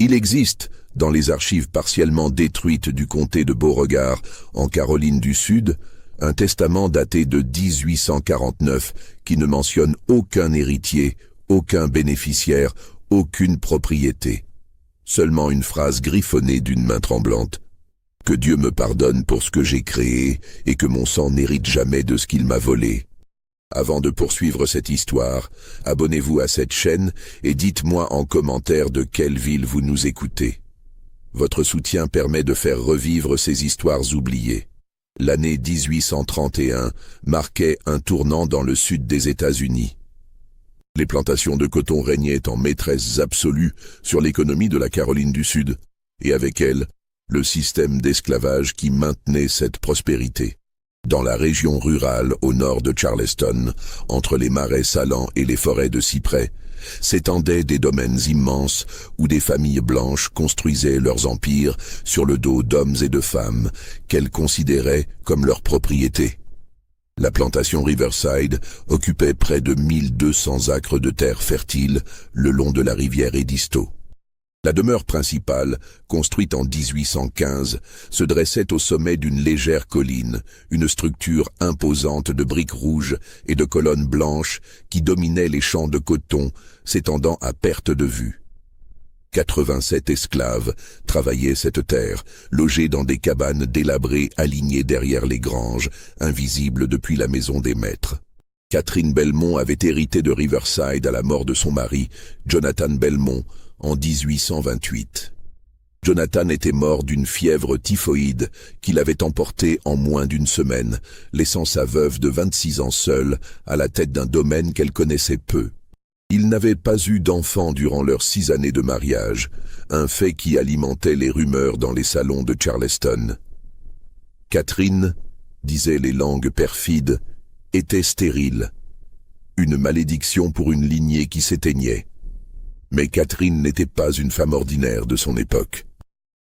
Il existe, dans les archives partiellement détruites du comté de Beauregard, en Caroline du Sud, un testament daté de 1849 qui ne mentionne aucun héritier, aucun bénéficiaire, aucune propriété. Seulement une phrase griffonnée d'une main tremblante. « Que Dieu me pardonne pour ce que j'ai créé et que mon sang n'hérite jamais de ce qu'il m'a volé. » Avant de poursuivre cette histoire, abonnez-vous à cette chaîne et dites-moi en commentaire de quelle ville vous nous écoutez. Votre soutien permet de faire revivre ces histoires oubliées. L'année 1831 marquait un tournant dans le sud des États-Unis. Les plantations de coton régnaient en maîtresse absolue sur l'économie de la Caroline du Sud, et avec elle, le système d'esclavage qui maintenait cette prospérité. Dans la région rurale au nord de Charleston, entre les marais salants et les forêts de cyprès, s'étendaient des domaines immenses où des familles blanches construisaient leurs empires sur le dos d'hommes et de femmes qu'elles considéraient comme leur propriété. La plantation Riverside occupait près de 1200 acres de terre fertile le long de la rivière Edisto. La demeure principale, construite en 1815, se dressait au sommet d'une légère colline, une structure imposante de briques rouges et de colonnes blanches qui dominait les champs de coton, s'étendant à perte de vue. 87 esclaves travaillaient cette terre, logés dans des cabanes délabrées alignées derrière les granges, invisibles depuis la maison des maîtres. Catherine Belmont avait hérité de Riverside à la mort de son mari, Jonathan Belmont, en 1828. Jonathan était mort d'une fièvre typhoïde qui l'avait emporté en moins d'une semaine, laissant sa veuve de 26 ans seule à la tête d'un domaine qu'elle connaissait peu. Ils n'avaient pas eu d'enfants durant leurs 6 années de mariage, un fait qui alimentait les rumeurs dans les salons de Charleston. Catherine, disaient les langues perfides, était stérile. Une malédiction pour une lignée qui s'éteignait. Mais Catherine n'était pas une femme ordinaire de son époque.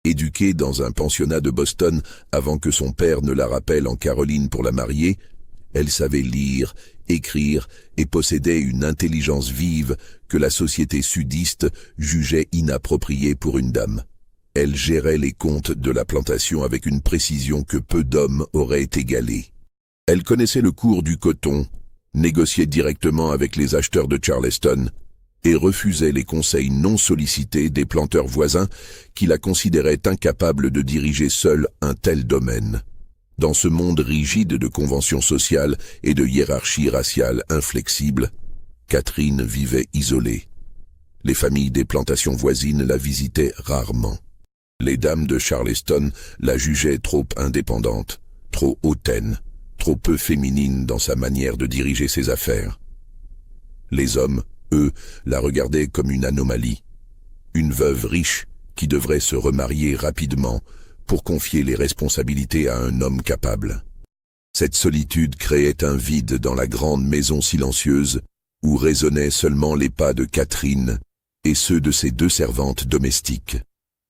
Éduquée dans un pensionnat de Boston avant que son père ne la rappelle en Caroline pour la marier, elle savait lire, écrire et possédait une intelligence vive que la société sudiste jugeait inappropriée pour une dame. Elle gérait les comptes de la plantation avec une précision que peu d'hommes auraient égalée. Elle connaissait le cours du coton, négociait directement avec les acheteurs de Charleston, et refusait les conseils non sollicités des planteurs voisins qui la considéraient incapable de diriger seule un tel domaine. Dans ce monde rigide de conventions sociales et de hiérarchie raciale inflexible, Catherine vivait isolée. Les familles des plantations voisines la visitaient rarement. Les dames de Charleston la jugeaient trop indépendante, trop hautaine, trop peu féminine dans sa manière de diriger ses affaires. Les hommes, eux, la regardaient comme une anomalie, une veuve riche qui devrait se remarier rapidement pour confier les responsabilités à un homme capable. Cette solitude créait un vide dans la grande maison silencieuse où résonnaient seulement les pas de Catherine et ceux de ses 2 servantes domestiques.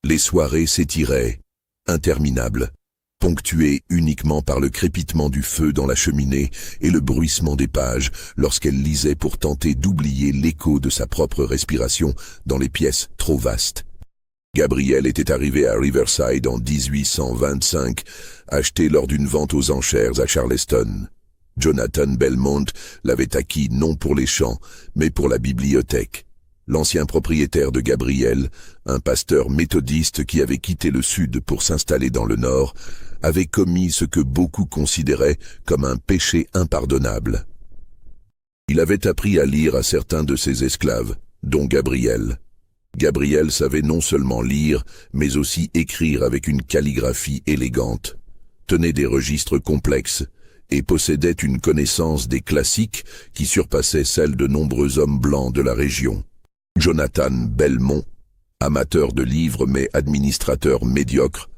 Les soirées s'étiraient, interminables, ponctuée uniquement par le crépitement du feu dans la cheminée et le bruissement des pages lorsqu'elle lisait pour tenter d'oublier l'écho de sa propre respiration dans les pièces trop vastes. Gabriel était arrivé à Riverside en 1825, acheté lors d'une vente aux enchères à Charleston. Jonathan Belmont l'avait acquis non pour les champs, mais pour la bibliothèque. L'ancien propriétaire de Gabriel, un pasteur méthodiste qui avait quitté le sud pour s'installer dans le nord, avait commis ce que beaucoup considéraient comme un péché impardonnable. Il avait appris à lire à certains de ses esclaves, dont Gabriel. Gabriel savait non seulement lire, mais aussi écrire avec une calligraphie élégante, tenait des registres complexes et possédait une connaissance des classiques qui surpassait celle de nombreux hommes blancs de la région. Jonathan Belmont, amateur de livres mais administrateur médiocre,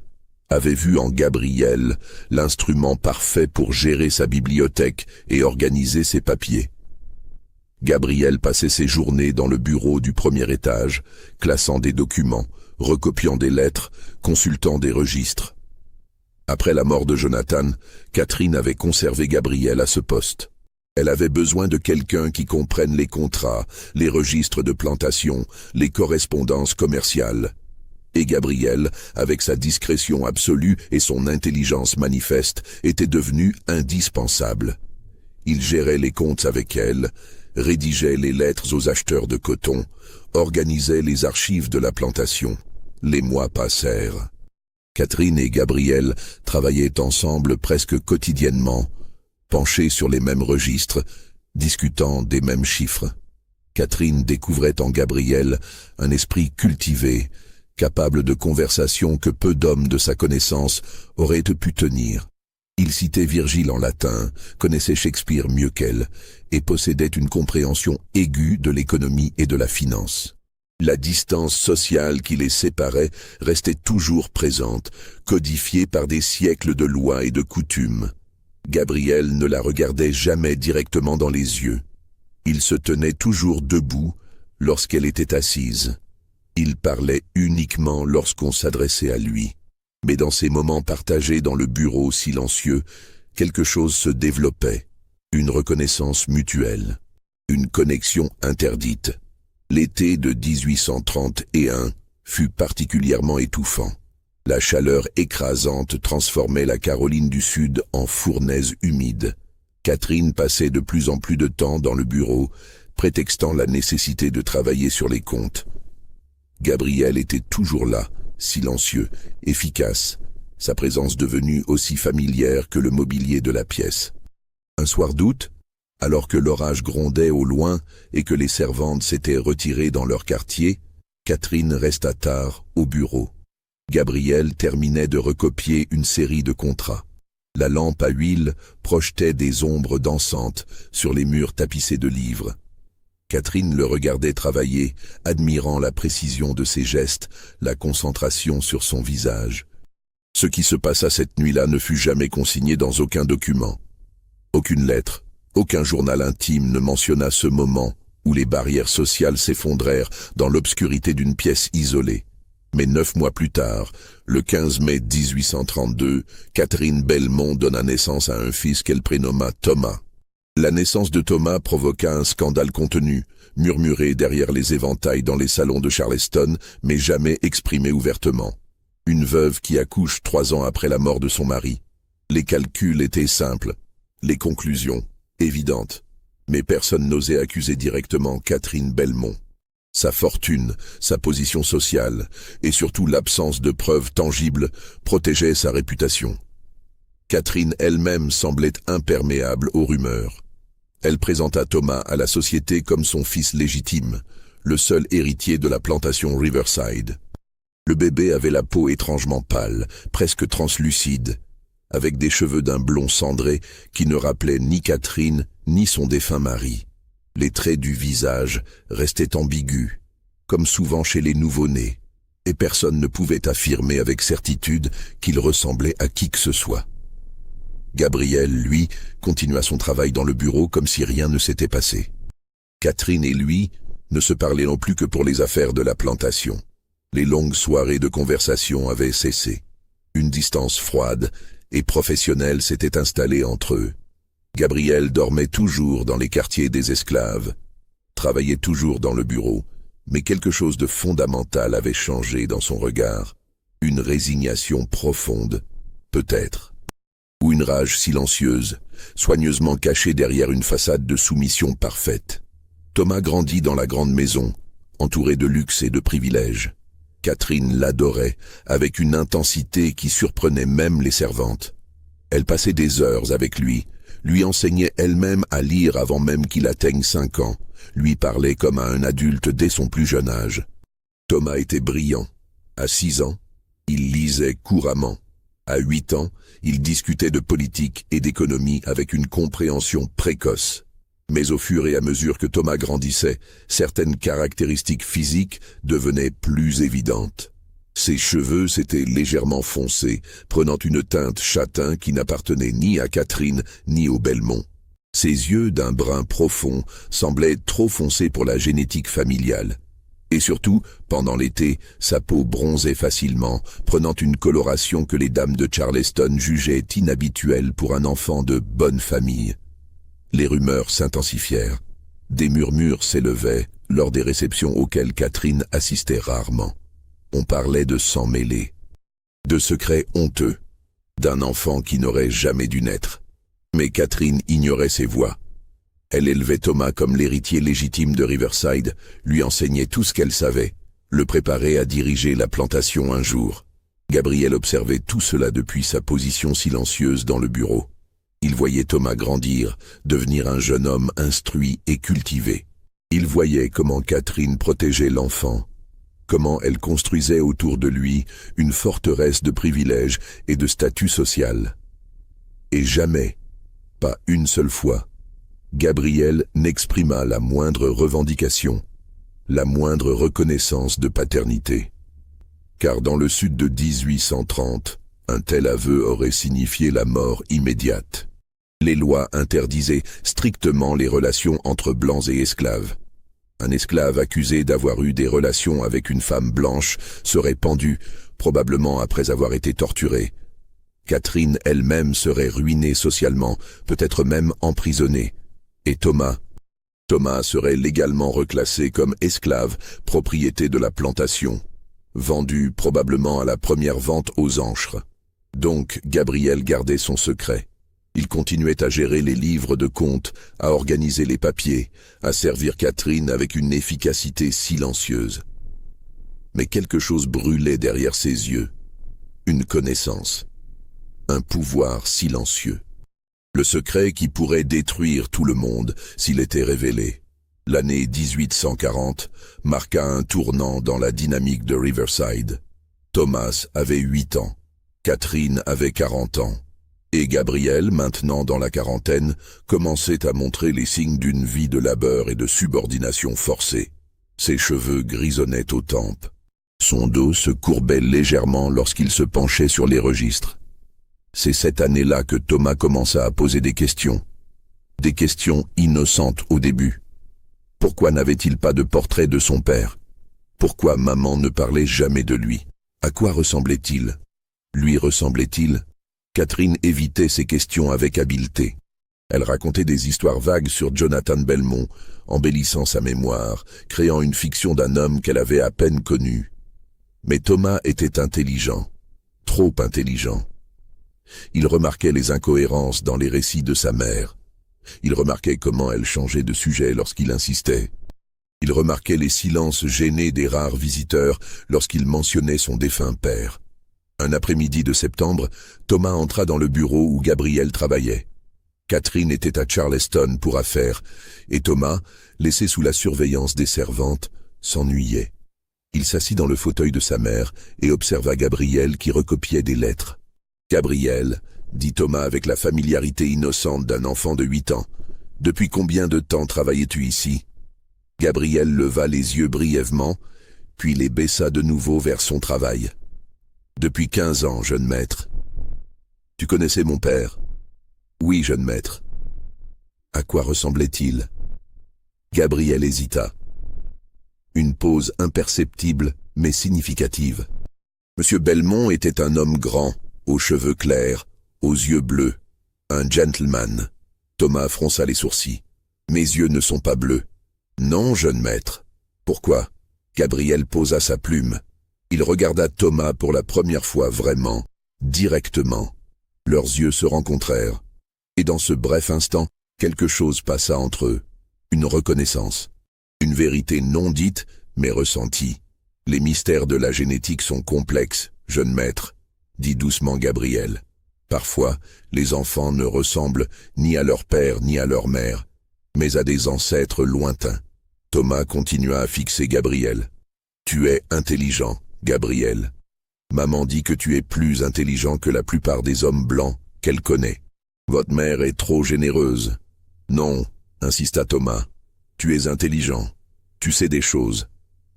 avait vu en Gabriel l'instrument parfait pour gérer sa bibliothèque et organiser ses papiers. Gabriel passait ses journées dans le bureau du premier étage, classant des documents, recopiant des lettres, consultant des registres. Après la mort de Jonathan, Catherine avait conservé Gabriel à ce poste. Elle avait besoin de quelqu'un qui comprenne les contrats, les registres de plantation, les correspondances commerciales. Et Gabriel, avec sa discrétion absolue et son intelligence manifeste, était devenu indispensable. Il gérait les comptes avec elle, rédigeait les lettres aux acheteurs de coton, organisait les archives de la plantation. Les mois passèrent. Catherine et Gabriel travaillaient ensemble presque quotidiennement, penchés sur les mêmes registres, discutant des mêmes chiffres. Catherine découvrait en Gabriel un esprit cultivé, capable de conversations que peu d'hommes de sa connaissance auraient pu tenir. Il citait Virgile en latin, connaissait Shakespeare mieux qu'elle, et possédait une compréhension aiguë de l'économie et de la finance. La distance sociale qui les séparait restait toujours présente, codifiée par des siècles de lois et de coutumes. Gabriel ne la regardait jamais directement dans les yeux. Il se tenait toujours debout lorsqu'elle était assise. Il parlait uniquement lorsqu'on s'adressait à lui. Mais dans ces moments partagés dans le bureau silencieux, quelque chose se développait. Une reconnaissance mutuelle. Une connexion interdite. L'été de 1831 fut particulièrement étouffant. La chaleur écrasante transformait la Caroline du Sud en fournaise humide. Catherine passait de plus en plus de temps dans le bureau, prétextant la nécessité de travailler sur les comptes. Gabriel était toujours là, silencieux, efficace, sa présence devenue aussi familière que le mobilier de la pièce. Un soir d'août, alors que l'orage grondait au loin et que les servantes s'étaient retirées dans leur quartier, Catherine resta tard au bureau. Gabriel terminait de recopier une série de contrats. La lampe à huile projetait des ombres dansantes sur les murs tapissés de livres. Catherine le regardait travailler, admirant la précision de ses gestes, la concentration sur son visage. Ce qui se passa cette nuit-là ne fut jamais consigné dans aucun document. Aucune lettre, aucun journal intime ne mentionna ce moment où les barrières sociales s'effondrèrent dans l'obscurité d'une pièce isolée. Mais 9 mois plus tard, le 15 mai 1832, Catherine Belmont donna naissance à un fils qu'elle prénomma Thomas. La naissance de Thomas provoqua un scandale contenu, murmuré derrière les éventails dans les salons de Charleston, mais jamais exprimé ouvertement. Une veuve qui accouche 3 ans après la mort de son mari. Les calculs étaient simples, les conclusions évidentes, mais personne n'osait accuser directement Catherine Belmont. Sa fortune, sa position sociale, et surtout l'absence de preuves tangibles protégeaient sa réputation. Catherine elle-même semblait imperméable aux rumeurs. Elle présenta Thomas à la société comme son fils légitime, le seul héritier de la plantation Riverside. Le bébé avait la peau étrangement pâle, presque translucide, avec des cheveux d'un blond cendré qui ne rappelaient ni Catherine ni son défunt mari. Les traits du visage restaient ambigus, comme souvent chez les nouveau-nés, et personne ne pouvait affirmer avec certitude qu'il ressemblait à qui que ce soit. Gabriel, lui, continua son travail dans le bureau comme si rien ne s'était passé. Catherine et lui ne se parlaient non plus que pour les affaires de la plantation. Les longues soirées de conversation avaient cessé. Une distance froide et professionnelle s'était installée entre eux. Gabriel dormait toujours dans les quartiers des esclaves, travaillait toujours dans le bureau, mais quelque chose de fondamental avait changé dans son regard. Une résignation profonde, peut-être. Ou une rage silencieuse, soigneusement cachée derrière une façade de soumission parfaite. Thomas grandit dans la grande maison, entouré de luxe et de privilèges. Catherine l'adorait, avec une intensité qui surprenait même les servantes. Elle passait des heures avec lui enseignait elle-même à lire avant même qu'il atteigne 5 ans, lui parlait comme à un adulte dès son plus jeune âge. Thomas était brillant. À 6 ans, il lisait couramment. À 8 ans, il discutait de politique et d'économie avec une compréhension précoce. Mais au fur et à mesure que Thomas grandissait, certaines caractéristiques physiques devenaient plus évidentes. Ses cheveux s'étaient légèrement foncés, prenant une teinte châtain qui n'appartenait ni à Catherine ni aux Belmont. Ses yeux d'un brun profond semblaient trop foncés pour la génétique familiale. Et surtout, pendant l'été, sa peau bronzait facilement, prenant une coloration que les dames de Charleston jugeaient inhabituelle pour un enfant de bonne famille. Les rumeurs s'intensifièrent. Des murmures s'élevaient lors des réceptions auxquelles Catherine assistait rarement. On parlait de sang mêlé, de secrets honteux, d'un enfant qui n'aurait jamais dû naître. Mais Catherine ignorait ces voix. Elle élevait Thomas comme l'héritier légitime de Riverside, lui enseignait tout ce qu'elle savait, le préparait à diriger la plantation un jour. Gabriel observait tout cela depuis sa position silencieuse dans le bureau. Il voyait Thomas grandir, devenir un jeune homme instruit et cultivé. Il voyait comment Catherine protégeait l'enfant, comment elle construisait autour de lui une forteresse de privilèges et de statut social. Et jamais, pas une seule fois, Gabriel n'exprima la moindre revendication, la moindre reconnaissance de paternité. Car dans le sud de 1830, un tel aveu aurait signifié la mort immédiate. Les lois interdisaient strictement les relations entre blancs et esclaves. Un esclave accusé d'avoir eu des relations avec une femme blanche serait pendu, probablement après avoir été torturé. Catherine elle-même serait ruinée socialement, peut-être même emprisonnée. Et Thomas serait légalement reclassé comme esclave, propriété de la plantation, vendu probablement à la première vente aux ancres. Donc Gabriel gardait son secret. Il continuait à gérer les livres de comptes, à organiser les papiers, à servir Catherine avec une efficacité silencieuse. Mais quelque chose brûlait derrière ses yeux. Une connaissance. Un pouvoir silencieux. Le secret qui pourrait détruire tout le monde s'il était révélé. L'année 1840 marqua un tournant dans la dynamique de Riverside. Thomas avait 8 ans, Catherine avait 40 ans. Et Gabriel, maintenant dans la quarantaine, commençait à montrer les signes d'une vie de labeur et de subordination forcée. Ses cheveux grisonnaient aux tempes. Son dos se courbait légèrement lorsqu'il se penchait sur les registres. C'est cette année-là que Thomas commença à poser des questions. Des questions innocentes au début. Pourquoi n'avait-il pas de portrait de son père? Pourquoi maman ne parlait jamais de lui? À quoi ressemblait-il? Lui ressemblait-il? Catherine évitait ces questions avec habileté. Elle racontait des histoires vagues sur Jonathan Belmont, embellissant sa mémoire, créant une fiction d'un homme qu'elle avait à peine connu. Mais Thomas était intelligent, trop intelligent. Il remarquait les incohérences dans les récits de sa mère. Il remarquait comment elle changeait de sujet lorsqu'il insistait. Il remarquait les silences gênés des rares visiteurs lorsqu'il mentionnait son défunt père. Un après-midi de septembre, Thomas entra dans le bureau où Gabriel travaillait. Catherine était à Charleston pour affaires, et Thomas, laissé sous la surveillance des servantes, s'ennuyait. Il s'assit dans le fauteuil de sa mère et observa Gabriel qui recopiait des lettres. « Gabriel, » dit Thomas avec la familiarité innocente d'un enfant de 8 ans, « depuis combien de temps travaillais-tu ici ?» Gabriel leva les yeux brièvement, puis les baissa de nouveau vers son travail. « Depuis 15 ans, jeune maître. »« Tu connaissais mon père ?»« Oui, jeune maître. »« À quoi ressemblait-il ?» Gabriel hésita. Une pause imperceptible, mais significative. Monsieur Belmont était un homme grand, aux cheveux clairs, aux yeux bleus. Un gentleman. Thomas fronça les sourcils. « Mes yeux ne sont pas bleus. »« Non, jeune maître. »« Pourquoi ?» Gabriel posa sa plume. Il regarda Thomas pour la première fois vraiment, directement. Leurs yeux se rencontrèrent. Et dans ce bref instant, quelque chose passa entre eux. Une reconnaissance. Une vérité non dite, mais ressentie. « Les mystères de la génétique sont complexes, jeune maître, » dit doucement Gabriel. Parfois, les enfants ne ressemblent ni à leur père ni à leur mère, mais à des ancêtres lointains. Thomas continua à fixer Gabriel. « Tu es intelligent, Gabriel. Maman dit que tu es plus intelligent que la plupart des hommes blancs qu'elle connaît. Votre mère est trop généreuse. »« Non, » insista Thomas. « Tu es intelligent. Tu sais des choses.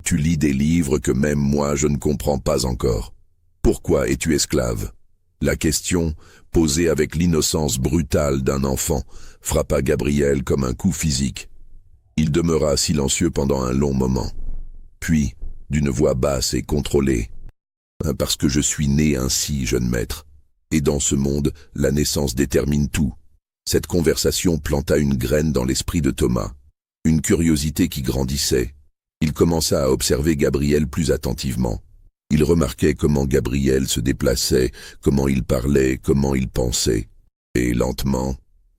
Tu lis des livres que même moi je ne comprends pas encore. Pourquoi es-tu esclave ?» La question, posée avec l'innocence brutale d'un enfant, frappa Gabriel comme un coup physique. Il demeura silencieux pendant un long moment. Puis, d'une voix basse et contrôlée, « Parce que je suis né ainsi, jeune maître. Et dans ce monde, la naissance détermine tout. » Cette conversation planta une graine dans l'esprit de Thomas. Une curiosité qui grandissait. Il commença à observer Gabriel plus attentivement. Il remarquait comment Gabriel se déplaçait, comment il parlait, comment il pensait. Et lentement,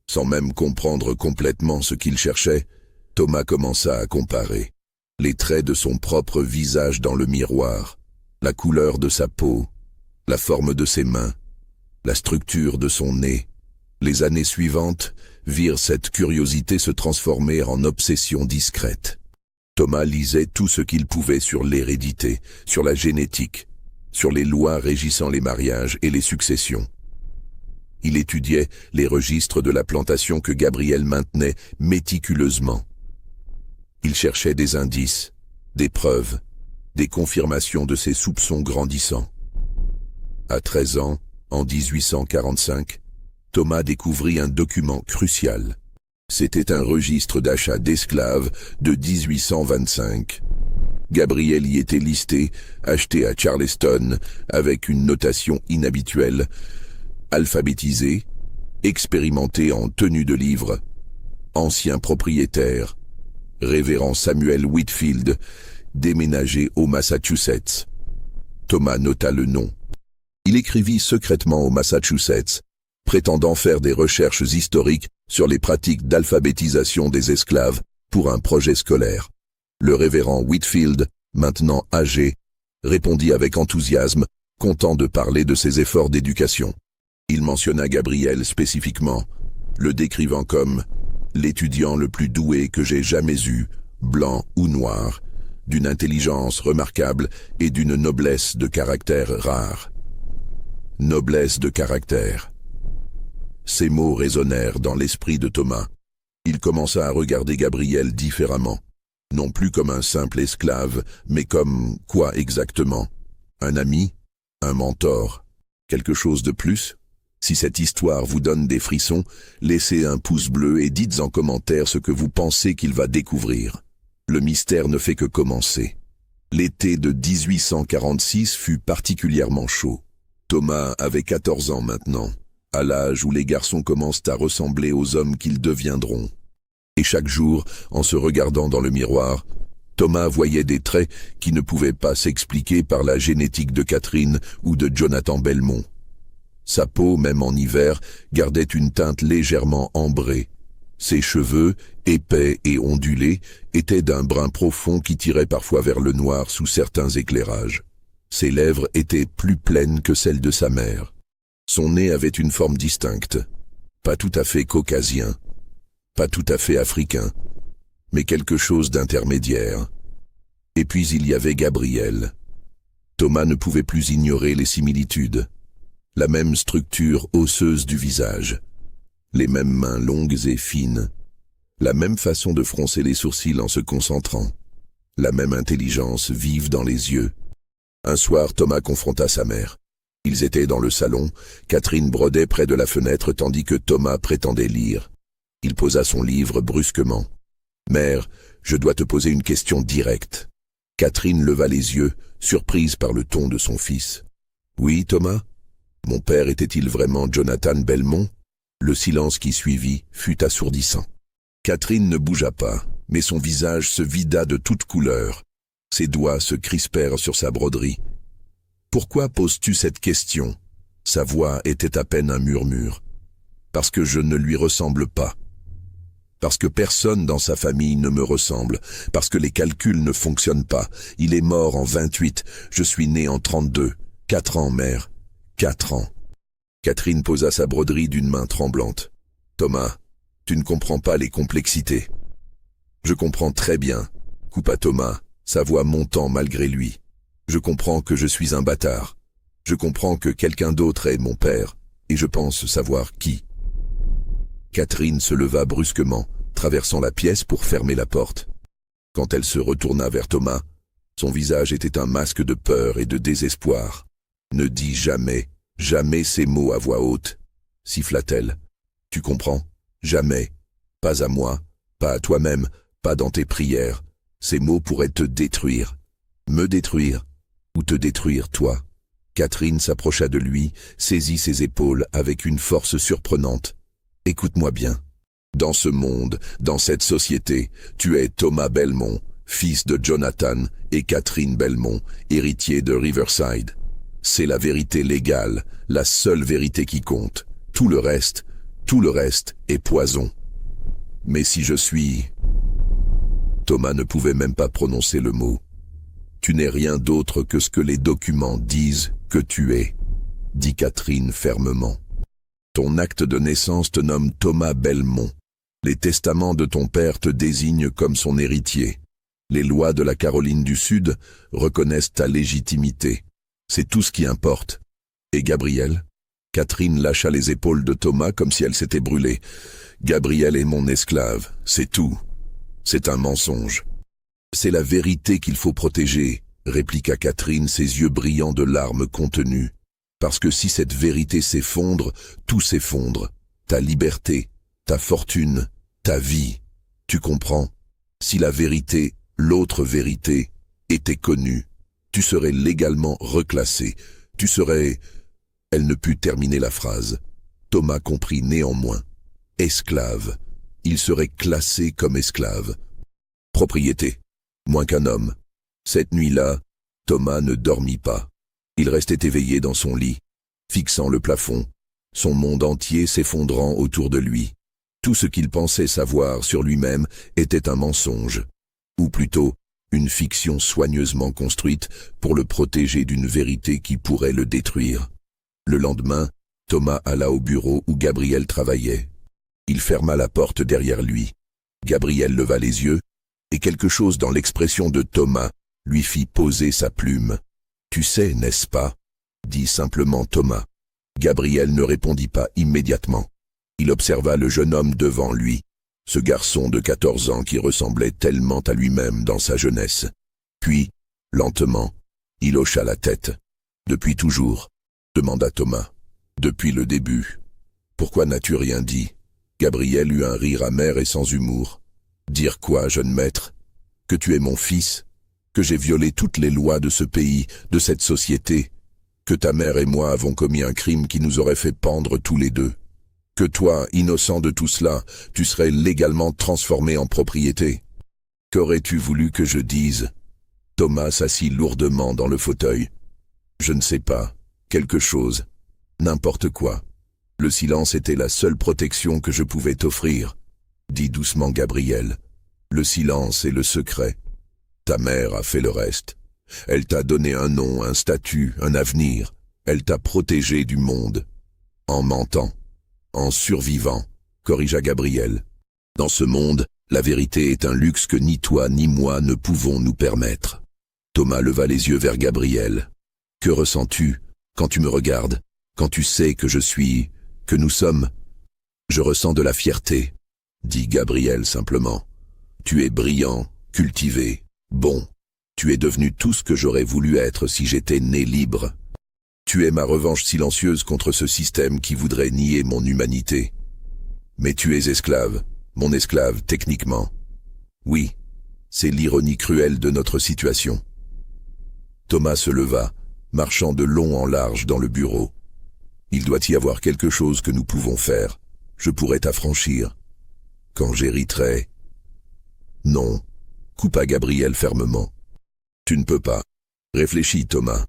sans même comprendre complètement ce qu'il cherchait, Thomas commença à comparer. Les traits de son propre visage dans le miroir, la couleur de sa peau, la forme de ses mains, la structure de son nez. Les années suivantes virent cette curiosité se transformer en obsession discrète. Thomas lisait tout ce qu'il pouvait sur l'hérédité, sur la génétique, sur les lois régissant les mariages et les successions. Il étudiait les registres de la plantation que Gabriel maintenait méticuleusement. Il cherchait des indices, des preuves, des confirmations de ses soupçons grandissants. À 13 ans, en 1845, Thomas découvrit un document crucial. C'était un registre d'achat d'esclaves de 1825. Gabriel y était listé, acheté à Charleston, avec une notation inhabituelle, alphabétisé, expérimenté en tenue de livre, ancien propriétaire, révérend Samuel Whitfield, déménagé au Massachusetts. Thomas nota le nom. Il écrivit secrètement au Massachusetts, prétendant faire des recherches historiques sur les pratiques d'alphabétisation des esclaves pour un projet scolaire. Le révérend Whitfield, maintenant âgé, répondit avec enthousiasme, content de parler de ses efforts d'éducation. Il mentionna Gabriel spécifiquement, le décrivant comme « l'étudiant le plus doué que j'ai jamais eu, blanc ou noir, d'une intelligence remarquable et d'une noblesse de caractère rare. » Noblesse de caractère. Ces mots résonnèrent dans l'esprit de Thomas. Il commença à regarder Gabriel différemment. Non plus comme un simple esclave, mais comme quoi exactement? Un ami? Un mentor? Quelque chose de plus? Si cette histoire vous donne des frissons, laissez un pouce bleu et dites en commentaire ce que vous pensez qu'il va découvrir. Le mystère ne fait que commencer. L'été de 1846 fut particulièrement chaud. Thomas avait 14 ans maintenant, à l'âge où les garçons commencent à ressembler aux hommes qu'ils deviendront. Et chaque jour, en se regardant dans le miroir, Thomas voyait des traits qui ne pouvaient pas s'expliquer par la génétique de Catherine ou de Jonathan Belmont. Sa peau, même en hiver, gardait une teinte légèrement ambrée. Ses cheveux, épais et ondulés, étaient d'un brun profond qui tirait parfois vers le noir sous certains éclairages. Ses lèvres étaient plus pleines que celles de sa mère. Son nez avait une forme distincte, pas tout à fait caucasien, pas tout à fait africain, mais quelque chose d'intermédiaire. Et puis il y avait Gabriel. Thomas ne pouvait plus ignorer les similitudes. La même structure osseuse du visage, les mêmes mains longues et fines, la même façon de froncer les sourcils en se concentrant, la même intelligence vive dans les yeux. Un soir, Thomas confronta sa mère. Ils étaient dans le salon, Catherine brodait près de la fenêtre tandis que Thomas prétendait lire. Il posa son livre brusquement. « Mère, je dois te poser une question directe. » Catherine leva les yeux, surprise par le ton de son fils. « Oui, Thomas ? Mon père était-il vraiment Jonathan Belmont ?» Le silence qui suivit fut assourdissant. Catherine ne bougea pas, mais son visage se vida de toutes couleurs. Ses doigts se crispèrent sur sa broderie. « Pourquoi poses-tu cette question ?» Sa voix était à peine un murmure. « Parce que je ne lui ressemble pas. Parce que personne dans sa famille ne me ressemble. Parce que les calculs ne fonctionnent pas. Il est mort en 28, je suis né en 32. 4 ans, mère. 4 ans. » Catherine posa sa broderie d'une main tremblante. « Thomas, tu ne comprends pas les complexités. »« Je comprends très bien, » coupa Thomas, sa voix montant malgré lui. « Je comprends que je suis un bâtard. Je comprends que quelqu'un d'autre est mon père, et je pense savoir qui. » Catherine se leva brusquement, traversant la pièce pour fermer la porte. Quand elle se retourna vers Thomas, son visage était un masque de peur et de désespoir. « Ne dis jamais, jamais ces mots à voix haute, » siffla-t-elle. « Tu comprends? Jamais. Pas à moi, pas à toi-même, pas dans tes prières. Ces mots pourraient te détruire. Me détruire, ou te détruire toi. » Catherine s'approcha de lui, saisit ses épaules avec une force surprenante. « Écoute-moi bien. Dans ce monde, dans cette société, tu es Thomas Belmont, fils de Jonathan et Catherine Belmont, héritier de Riverside. C'est la vérité légale, la seule vérité qui compte. Tout le reste est poison. Mais si je suis... Thomas ne pouvait même pas prononcer le mot. Tu n'es rien d'autre que ce que les documents disent que tu es, dit Catherine fermement. Ton acte de naissance te nomme Thomas Belmont. Les testaments de ton père te désignent comme son héritier. Les lois de la Caroline du Sud reconnaissent ta légitimité. C'est tout ce qui importe. Et Gabriel? Catherine lâcha les épaules de Thomas comme si elle s'était brûlée. Gabriel est mon esclave, c'est tout. C'est un mensonge. C'est la vérité qu'il faut protéger, répliqua Catherine, ses yeux brillants de larmes contenues. Parce que si cette vérité s'effondre, tout s'effondre. Ta liberté, ta fortune, ta vie. Tu comprends? Si la vérité, l'autre vérité, était connue, tu serais légalement reclassé. Tu serais... Elle ne put terminer la phrase. Thomas comprit néanmoins. Esclave. Il serait classé comme esclave. Propriété. Moins qu'un homme. Cette nuit-là, Thomas ne dormit pas. Il restait éveillé dans son lit, fixant le plafond, son monde entier s'effondrant autour de lui. Tout ce qu'il pensait savoir sur lui-même était un mensonge, ou plutôt une fiction soigneusement construite pour le protéger d'une vérité qui pourrait le détruire. Le lendemain, Thomas alla au bureau où Gabriel travaillait. Il ferma la porte derrière lui. Gabriel leva les yeux, et quelque chose dans l'expression de Thomas lui fit poser sa plume. « Tu sais, n'est-ce pas ?» dit simplement Thomas. Gabriel ne répondit pas immédiatement. Il observa le jeune homme devant lui, ce garçon de 14 ans qui ressemblait tellement à lui-même dans sa jeunesse. Puis, lentement, il hocha la tête. « Depuis toujours ?» demanda Thomas. « Depuis le début. Pourquoi n'as-tu rien dit ?» Gabriel eut un rire amer et sans humour. « Dire quoi, jeune maître? Que tu es mon fils? Que j'ai violé toutes les lois de ce pays, de cette société? Que ta mère et moi avons commis un crime qui nous aurait fait pendre tous les deux? Que toi, innocent de tout cela, tu serais légalement transformé en propriété? Qu'aurais-tu voulu que je dise ?» Thomas s'assit lourdement dans le fauteuil. « Je ne sais pas. Quelque chose. N'importe quoi. Le silence était la seule protection que je pouvais t'offrir, » dit doucement Gabriel. « Le silence et le secret. Ta mère a fait le reste. Elle t'a donné un nom, un statut, un avenir. Elle t'a protégé du monde. En mentant, en survivant, corrigea Gabriel. Dans ce monde, la vérité est un luxe que ni toi ni moi ne pouvons nous permettre. » Thomas leva les yeux vers Gabriel. « Que ressens-tu quand tu me regardes, quand tu sais que je suis, que nous sommes? » « Je ressens de la fierté, » dit Gabriel simplement. « Tu es brillant, cultivé, bon. Tu es devenu tout ce que j'aurais voulu être si j'étais né libre. Tu es ma revanche silencieuse contre ce système qui voudrait nier mon humanité. Mais tu es esclave, mon esclave techniquement. Oui, c'est l'ironie cruelle de notre situation. » Thomas se leva, marchant de long en large dans le bureau. « Il doit y avoir quelque chose que nous pouvons faire. Je pourrais t'affranchir. Quand j'hériterai... » « Non, » coupa Gabriel fermement. « Tu ne peux pas. Réfléchis, Thomas.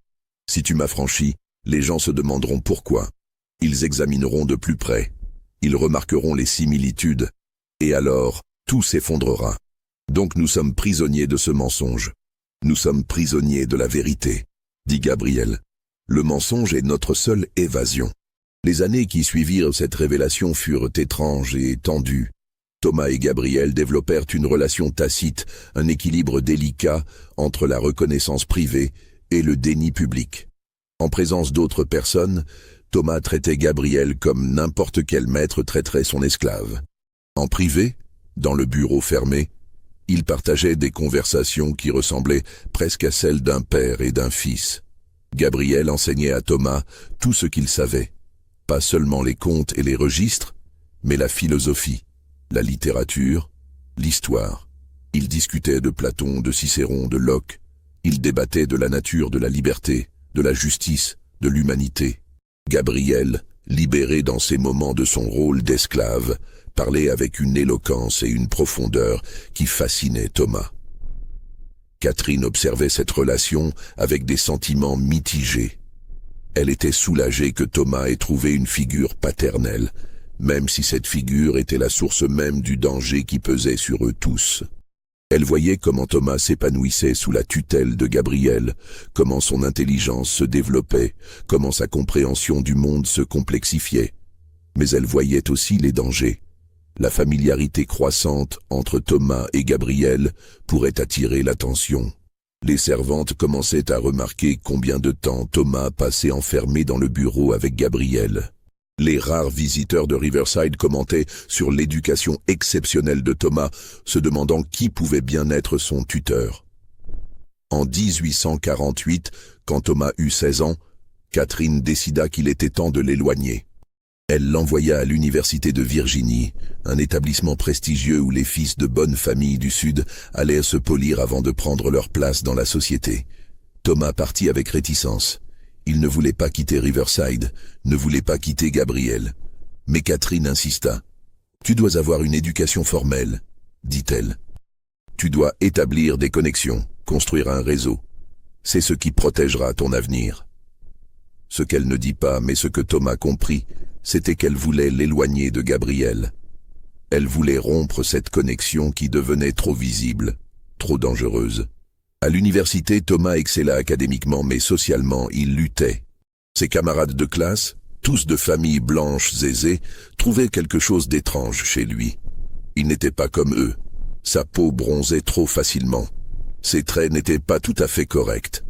Si tu m'affranchis, les gens se demanderont pourquoi. Ils examineront de plus près. Ils remarqueront les similitudes. Et alors, tout s'effondrera. Donc nous sommes prisonniers de ce mensonge. Nous sommes prisonniers de la vérité, » dit Gabriel. « Le mensonge est notre seule évasion. » Les années qui suivirent cette révélation furent étranges et tendues. Thomas et Gabriel développèrent une relation tacite, un équilibre délicat entre la reconnaissance privée et le déni public. En présence d'autres personnes, Thomas traitait Gabriel comme n'importe quel maître traiterait son esclave. En privé, dans le bureau fermé, ils partageaient des conversations qui ressemblaient presque à celles d'un père et d'un fils. Gabriel enseignait à Thomas tout ce qu'il savait, pas seulement les contes et les registres, mais la philosophie, la littérature, l'histoire. Il discutait de Platon, de Cicéron, de Locke. Il débattait de la nature, de la liberté, de la justice, de l'humanité. Gabriel, libéré dans ces moments de son rôle d'esclave, parlait avec une éloquence et une profondeur qui fascinaient Thomas. Catherine observait cette relation avec des sentiments mitigés. Elle était soulagée que Thomas ait trouvé une figure paternelle, même si cette figure était la source même du danger qui pesait sur eux tous. Elle voyait comment Thomas s'épanouissait sous la tutelle de Gabrielle, comment son intelligence se développait, comment sa compréhension du monde se complexifiait. Mais elle voyait aussi les dangers. La familiarité croissante entre Thomas et Gabrielle pourrait attirer l'attention. Les servantes commençaient à remarquer combien de temps Thomas passait enfermé dans le bureau avec Gabrielle. Les rares visiteurs de Riverside commentaient sur l'éducation exceptionnelle de Thomas, se demandant qui pouvait bien être son tuteur. En 1848, quand Thomas eut 16 ans, Catherine décida qu'il était temps de l'éloigner. Elle l'envoya à l'université de Virginie, un établissement prestigieux où les fils de bonne famille du Sud allaient se polir avant de prendre leur place dans la société. Thomas partit avec réticence. Il ne voulait pas quitter Riverside, ne voulait pas quitter Gabrielle. Mais Catherine insista. « Tu dois avoir une éducation formelle, » dit-elle. « Tu dois établir des connexions, construire un réseau. C'est ce qui protégera ton avenir. » Ce qu'elle ne dit pas, mais ce que Thomas comprit, c'était qu'elle voulait l'éloigner de Gabrielle. Elle voulait rompre cette connexion qui devenait trop visible, trop dangereuse. À l'université, Thomas excella académiquement, mais socialement, il luttait. Ses camarades de classe, tous de familles blanches aisées, trouvaient quelque chose d'étrange chez lui. Il n'était pas comme eux. Sa peau bronzait trop facilement. Ses traits n'étaient pas tout à fait corrects.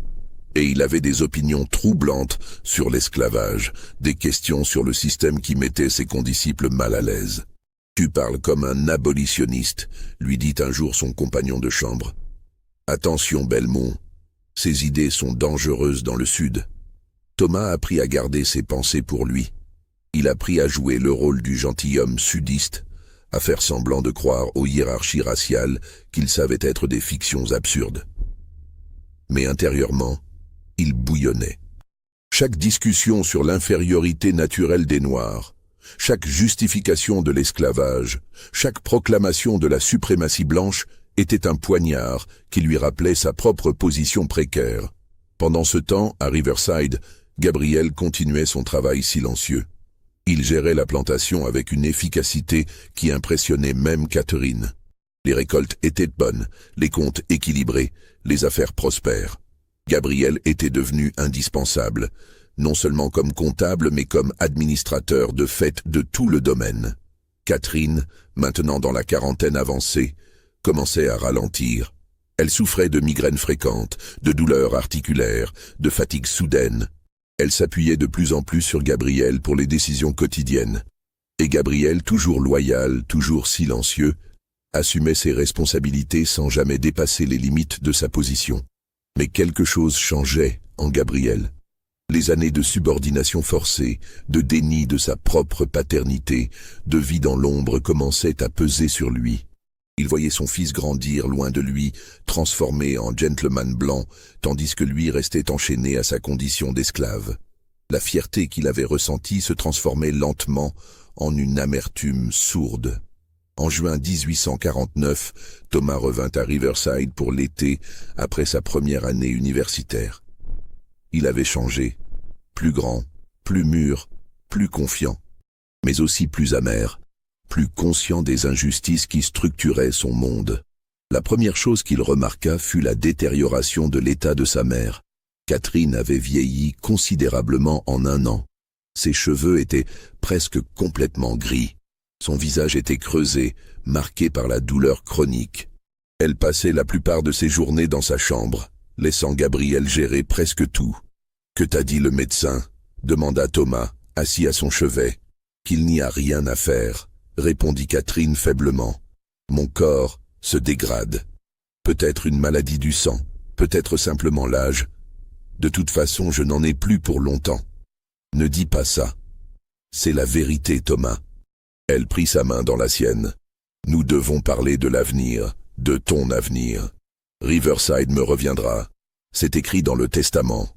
Et il avait des opinions troublantes sur l'esclavage, des questions sur le système qui mettait ses condisciples mal à l'aise. « Tu parles comme un abolitionniste », lui dit un jour son compagnon de chambre. « Attention, Belmont, ces idées sont dangereuses dans le Sud. » Thomas apprit à garder ses pensées pour lui. Il apprit à jouer le rôle du gentilhomme sudiste, à faire semblant de croire aux hiérarchies raciales qu'il savait être des fictions absurdes. Mais intérieurement, il bouillonnait. Chaque discussion sur l'infériorité naturelle des Noirs, chaque justification de l'esclavage, chaque proclamation de la suprématie blanche était un poignard qui lui rappelait sa propre position précaire. Pendant ce temps, à Riverside, Gabriel continuait son travail silencieux. Il gérait la plantation avec une efficacité qui impressionnait même Catherine. Les récoltes étaient bonnes, les comptes équilibrés, les affaires prospères. Gabriel était devenu indispensable, non seulement comme comptable mais comme administrateur de fait de tout le domaine. Catherine, maintenant dans la quarantaine avancée, commençait à ralentir. Elle souffrait de migraines fréquentes, de douleurs articulaires, de fatigue soudaine. Elle s'appuyait de plus en plus sur Gabriel pour les décisions quotidiennes. Et Gabriel, toujours loyal, toujours silencieux, assumait ses responsabilités sans jamais dépasser les limites de sa position. Mais quelque chose changeait en Gabriel. Les années de subordination forcée, de déni de sa propre paternité, de vie dans l'ombre commençaient à peser sur lui. Il voyait son fils grandir loin de lui, transformé en gentleman blanc, tandis que lui restait enchaîné à sa condition d'esclave. La fierté qu'il avait ressentie se transformait lentement en une amertume sourde. En juin 1849, Thomas revint à Riverside pour l'été, après sa première année universitaire. Il avait changé, plus grand, plus mûr, plus confiant, mais aussi plus amer, plus conscient des injustices qui structuraient son monde. La première chose qu'il remarqua fut la détérioration de l'état de sa mère. Catherine avait vieilli considérablement en 1 an. Ses cheveux étaient presque complètement gris. Son visage était creusé, marqué par la douleur chronique. Elle passait la plupart de ses journées dans sa chambre, laissant Gabriel gérer presque tout. « Que t'a dit le médecin ?» demanda Thomas, assis à son chevet. « Qu'il n'y a rien à faire », répondit Catherine faiblement. « Mon corps se dégrade. Peut-être une maladie du sang, peut-être simplement l'âge. De toute façon, je n'en ai plus pour longtemps. Ne dis pas ça. C'est la vérité, Thomas. » Elle prit sa main dans la sienne. « Nous devons parler de l'avenir, de ton avenir. Riverside me reviendra. C'est écrit dans le testament. »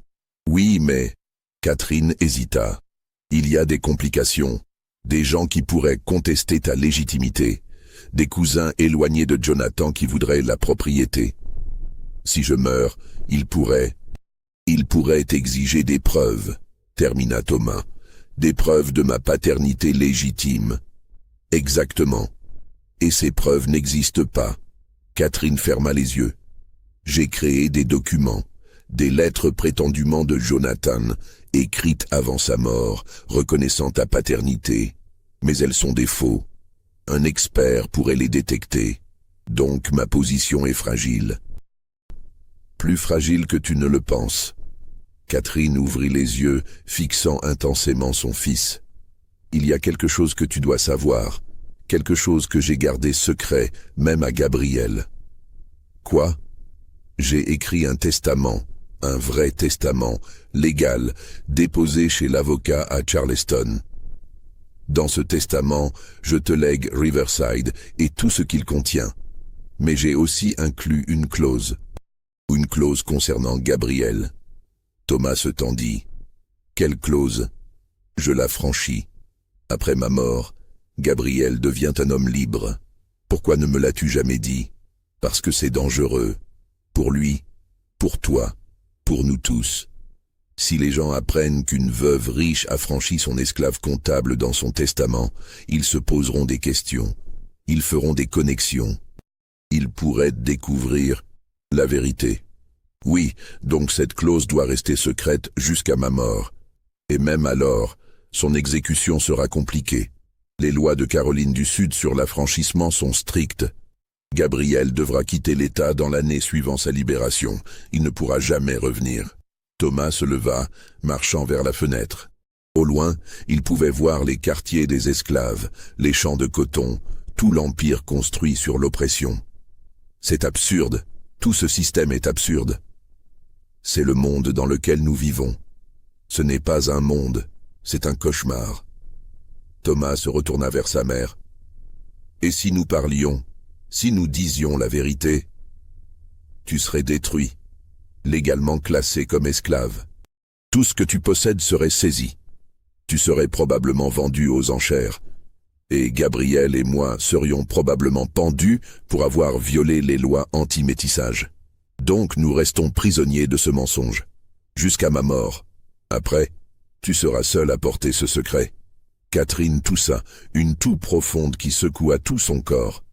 « Oui, mais... » Catherine hésita. « Il y a des complications, des gens qui pourraient contester ta légitimité, des cousins éloignés de Jonathan qui voudraient la propriété. » Si je meurs, il pourrait exiger des preuves, termina Thomas. Des preuves de ma paternité légitime. Exactement. Et ces preuves n'existent pas. Catherine ferma les yeux. J'ai créé des documents, des lettres prétendument de Jonathan, écrites avant sa mort, reconnaissant ta paternité. Mais elles sont des faux. Un expert pourrait les détecter. Donc ma position est fragile. Plus fragile que tu ne le penses. Catherine ouvrit les yeux, fixant intensément son fils. Il y a quelque chose que tu dois savoir, quelque chose que j'ai gardé secret, même à Gabriel. Quoi? J'ai écrit un testament, un vrai testament, légal, déposé chez l'avocat à Charleston. Dans ce testament, je te lègue Riverside et tout ce qu'il contient. Mais j'ai aussi inclus une clause concernant Gabriel. Thomas se tendit. Quelle clause? Je la franchis. Après ma mort, Gabriel devient un homme libre. Pourquoi ne me l'as-tu jamais dit? Parce que c'est dangereux. Pour lui, pour toi, pour nous tous. Si les gens apprennent qu'une veuve riche a franchi son esclave comptable dans son testament, ils se poseront des questions. Ils feront des connexions. Ils pourraient découvrir la vérité. Oui, donc cette clause doit rester secrète jusqu'à ma mort. Et même alors, son exécution sera compliquée. Les lois de Caroline du Sud sur l'affranchissement sont strictes. Gabriel devra quitter l'État dans l'année suivant sa libération. Il ne pourra jamais revenir. Thomas se leva, marchant vers la fenêtre. Au loin, il pouvait voir les quartiers des esclaves, les champs de coton, tout l'empire construit sur l'oppression. C'est absurde. Tout ce système est absurde. C'est le monde dans lequel nous vivons. Ce n'est pas un monde, c'est un cauchemar. Thomas se retourna vers sa mère. Et si nous parlions, si nous disions la vérité, tu serais détruit, légalement classé comme esclave. Tout ce que tu possèdes serait saisi. Tu serais probablement vendu aux enchères. Et Gabriel et moi serions probablement pendus pour avoir violé les lois anti-métissage. Donc nous restons prisonniers de ce mensonge. Jusqu'à ma mort. Après, tu seras seul à porter ce secret. Catherine toussa, une toux profonde qui secoua tout son corps.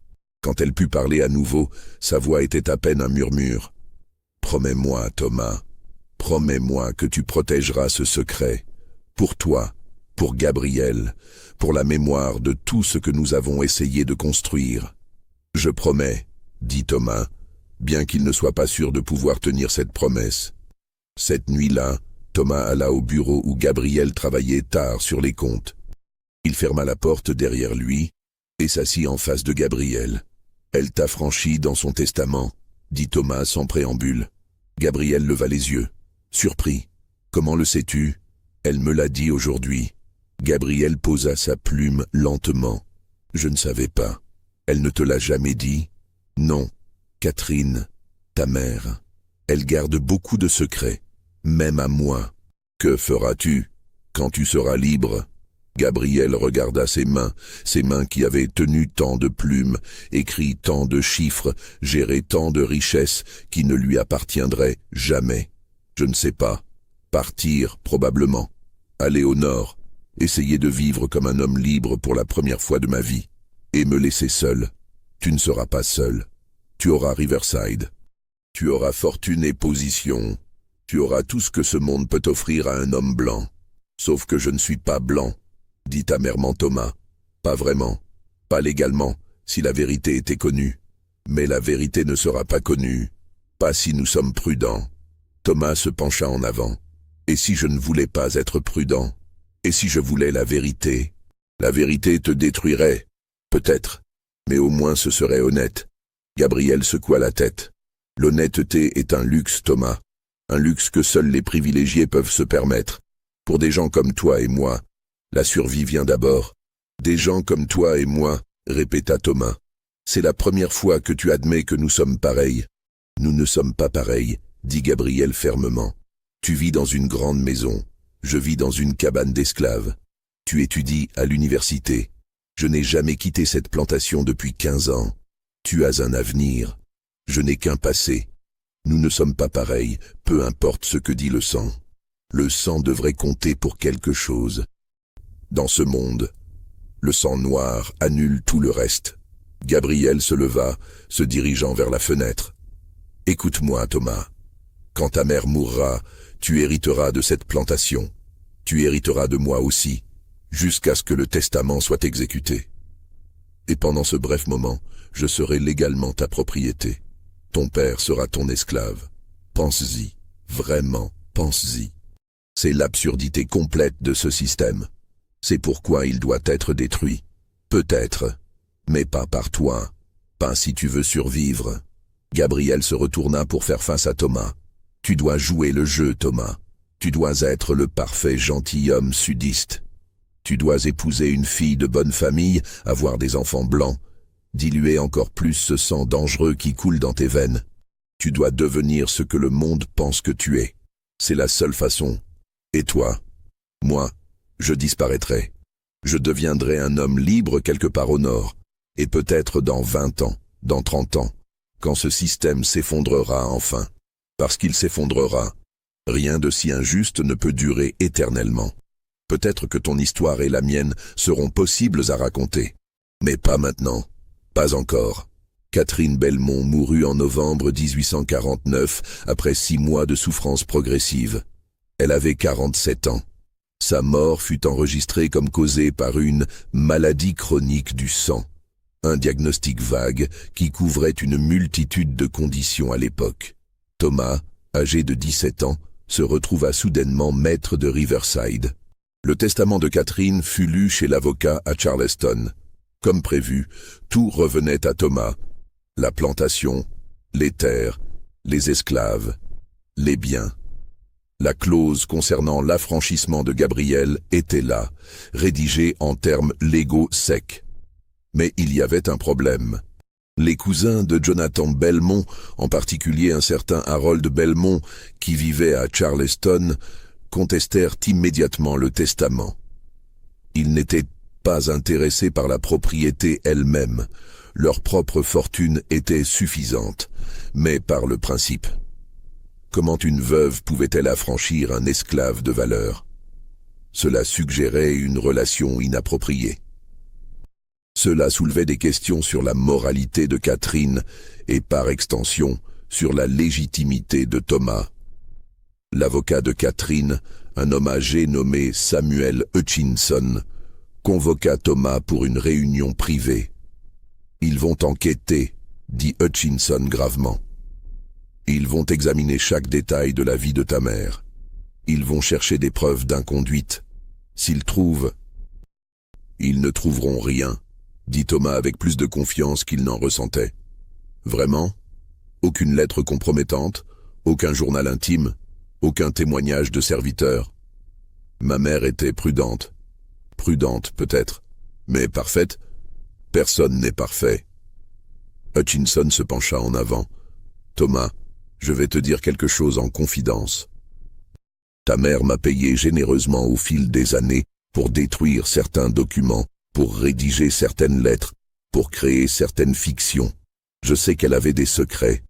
Quand elle put parler à nouveau, sa voix était à peine un murmure. Promets-moi, Thomas, promets-moi que tu protégeras ce secret. Pour toi, pour Gabriel, pour la mémoire de tout ce que nous avons essayé de construire. Je promets, dit Thomas, bien qu'il ne soit pas sûr de pouvoir tenir cette promesse. Cette nuit-là, Thomas alla au bureau où Gabriel travaillait tard sur les comptes. Il ferma la porte derrière lui et s'assit en face de Gabriel. « Elle t'a franchi dans son testament », dit Thomas sans préambule. Gabriel leva les yeux, surpris. « Comment le sais-tu » ? Elle me l'a dit aujourd'hui. Gabriel posa sa plume lentement. « Je ne savais pas. Elle ne te l'a jamais dit ?»« Non. Catherine, ta mère, elle garde beaucoup de secrets, même à moi. Que feras-tu quand tu seras libre ?» Gabriel regarda ses mains qui avaient tenu tant de plumes, écrit tant de chiffres, géré tant de richesses qui ne lui appartiendraient jamais. Je ne sais pas. Partir, probablement. Aller au nord, essayer de vivre comme un homme libre pour la première fois de ma vie, et me laisser seul. Tu ne seras pas seul. Tu auras Riverside. Tu auras fortune et position. Tu auras tout ce que ce monde peut offrir à un homme blanc. Sauf que je ne suis pas blanc, dit amèrement Thomas. Pas vraiment, pas légalement, si la vérité était connue. Mais la vérité ne sera pas connue, pas si nous sommes prudents. Thomas se pencha en avant. Et si je ne voulais pas être prudent? Et si je voulais la vérité? La vérité te détruirait, peut-être, mais au moins ce serait honnête. Gabriel secoua la tête. L'honnêteté est un luxe, Thomas. Un luxe que seuls les privilégiés peuvent se permettre. Pour des gens comme toi et moi, la survie vient d'abord. Des gens comme toi et moi, répéta Thomas. C'est la première fois que tu admets que nous sommes pareils. Nous ne sommes pas pareils, dit Gabriel fermement. Tu vis dans une grande maison. Je vis dans une cabane d'esclaves. Tu étudies à l'université. Je n'ai jamais quitté cette plantation depuis 15 ans. Tu as un avenir. Je n'ai qu'un passé. Nous ne sommes pas pareils, peu importe ce que dit le sang. Le sang devrait compter pour quelque chose. Dans ce monde, le sang noir annule tout le reste. Gabriel se leva, se dirigeant vers la fenêtre. « Écoute-moi, Thomas. Quand ta mère mourra, tu hériteras de cette plantation. Tu hériteras de moi aussi, jusqu'à ce que le testament soit exécuté. Et pendant ce bref moment, je serai légalement ta propriété. Ton père sera ton esclave. Pense-y, vraiment, pense-y. C'est l'absurdité complète de ce système. C'est pourquoi il doit être détruit. Peut-être, mais pas par toi, pas si tu veux survivre. » Gabriel se retourna pour faire face à Thomas. « Tu dois jouer le jeu, Thomas. Tu dois être le parfait gentilhomme sudiste. Tu dois épouser une fille de bonne famille, avoir des enfants blancs, diluer encore plus ce sang dangereux qui coule dans tes veines. Tu dois devenir ce que le monde pense que tu es. C'est la seule façon. Et toi? Moi, je disparaîtrai. Je deviendrai un homme libre quelque part au nord, et peut-être dans 20 ans, dans 30 ans, quand ce système s'effondrera enfin. Parce qu'il s'effondrera. Rien de si injuste ne peut durer éternellement. Peut-être que ton histoire et la mienne seront possibles à raconter. Mais pas maintenant. Pas encore. Catherine Belmont mourut en novembre 1849 après 6 mois de souffrance progressive. Elle avait 47 ans. Sa mort fut enregistrée comme causée par une maladie chronique du sang. Un diagnostic vague qui couvrait une multitude de conditions à l'époque. Thomas, âgé de 17 ans, se retrouva soudainement maître de Riverside. Le testament de Catherine fut lu chez l'avocat à Charleston. Comme prévu, tout revenait à Thomas. La plantation, les terres, les esclaves, les biens. La clause concernant l'affranchissement de Gabriel était là, rédigée en termes légaux secs. Mais il y avait un problème. Les cousins de Jonathan Belmont, en particulier un certain Harold Belmont, qui vivait à Charleston, contestèrent immédiatement le testament. Ils n'étaient pas intéressés par la propriété elle-même. Leur propre fortune était suffisante, mais par le principe. Comment une veuve pouvait-elle affranchir un esclave de valeur? Cela suggérait une relation inappropriée. Cela soulevait des questions sur la moralité de Catherine et, par extension, sur la légitimité de Thomas. L'avocat de Catherine, un homme âgé nommé Samuel Hutchinson, convoqua Thomas pour une réunion privée. « Ils vont enquêter », dit Hutchinson gravement. « Ils vont examiner chaque détail de la vie de ta mère. Ils vont chercher des preuves d'inconduite. S'ils trouvent... » « Ils ne trouveront rien, » dit Thomas avec plus de confiance qu'il n'en ressentait. « Vraiment? Aucune lettre compromettante, aucun journal intime, aucun témoignage de serviteur. Ma mère était prudente. Prudente peut-être, mais parfaite? Personne n'est parfait. » Hutchinson se pencha en avant. « Thomas, je vais te dire quelque chose en confidence. Ta mère m'a payé généreusement au fil des années pour détruire certains documents, pour rédiger certaines lettres, pour créer certaines fictions. Je sais qu'elle avait des secrets.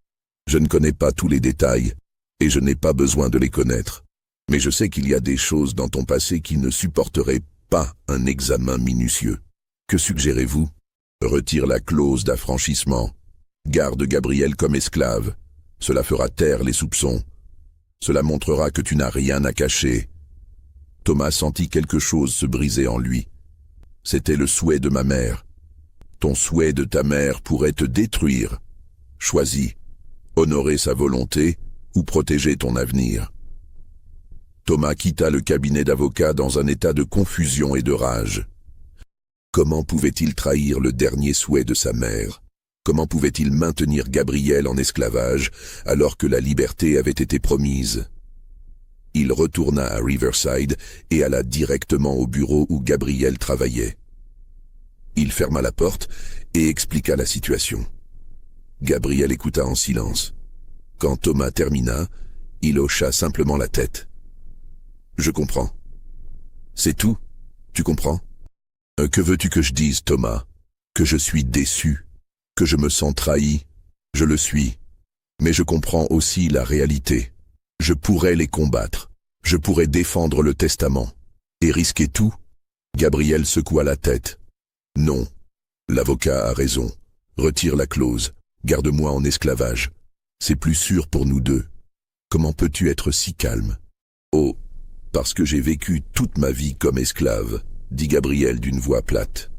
Je ne connais pas tous les détails, et je n'ai pas besoin de les connaître. Mais je sais qu'il y a des choses dans ton passé qui ne supporteraient pas un examen minutieux. Que suggérez-vous? Retire la clause d'affranchissement. Garde Gabriel comme esclave. Cela fera taire les soupçons. Cela montrera que tu n'as rien à cacher. » Thomas sentit quelque chose se briser en lui. C'était le souhait de ma mère. Ton souhait de ta mère pourrait te détruire. Choisis, honorer sa volonté ou protéger ton avenir. Thomas quitta le cabinet d'avocat dans un état de confusion et de rage. Comment pouvait-il trahir le dernier souhait de sa mère? Comment pouvait-il maintenir Gabriel en esclavage alors que la liberté avait été promise? Il retourna à Riverside et alla directement au bureau où Gabriel travaillait. Il ferma la porte et expliqua la situation. Gabriel écouta en silence. Quand Thomas termina, il hocha simplement la tête. « Je comprends. C'est tout, tu comprends? Que veux-tu que je dise, Thomas? Que je suis déçu, que je me sens trahi? Je le suis. Mais je comprends aussi la réalité. Je pourrais les combattre. Je pourrais défendre le testament. Et risquer tout? Gabriel secoua la tête. Non. L'avocat a raison. Retire la clause. Garde-moi en esclavage. C'est plus sûr pour nous deux. Comment peux-tu être si calme? Oh, parce que j'ai vécu toute ma vie comme esclave, dit Gabriel d'une voix plate.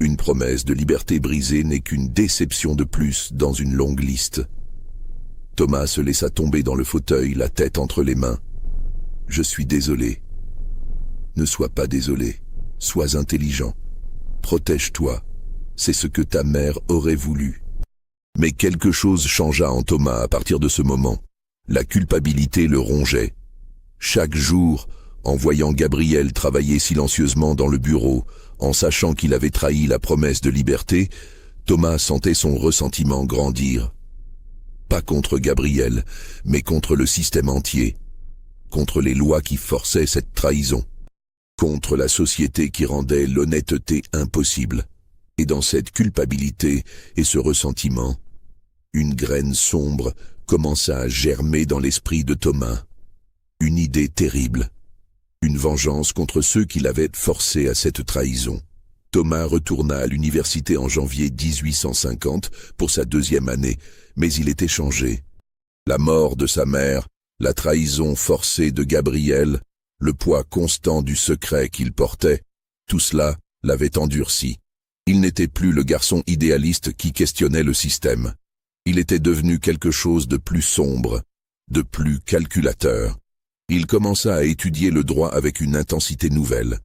Une promesse de liberté brisée n'est qu'une déception de plus dans une longue liste. Thomas se laissa tomber dans le fauteuil, la tête entre les mains. Je suis désolé. Ne sois pas désolé. Sois intelligent. Protège-toi. C'est ce que ta mère aurait voulu. Mais quelque chose changea en Thomas à partir de ce moment. La culpabilité le rongeait. Chaque jour, en voyant Gabriel travailler silencieusement dans le bureau, en sachant qu'il avait trahi la promesse de liberté, Thomas sentait son ressentiment grandir. Pas contre Gabriel, mais contre le système entier, contre les lois qui forçaient cette trahison, contre la société qui rendait l'honnêteté impossible. Et dans cette culpabilité et ce ressentiment, une graine sombre commença à germer dans l'esprit de Thomas. Une idée terrible, une vengeance contre ceux qui l'avaient forcé à cette trahison. Thomas retourna à l'université en janvier 1850 pour sa 2e année, mais il était changé. La mort de sa mère, la trahison forcée de Gabriel, le poids constant du secret qu'il portait, tout cela l'avait endurci. Il n'était plus le garçon idéaliste qui questionnait le système. Il était devenu quelque chose de plus sombre, de plus calculateur. Il commença à étudier le droit avec une intensité nouvelle.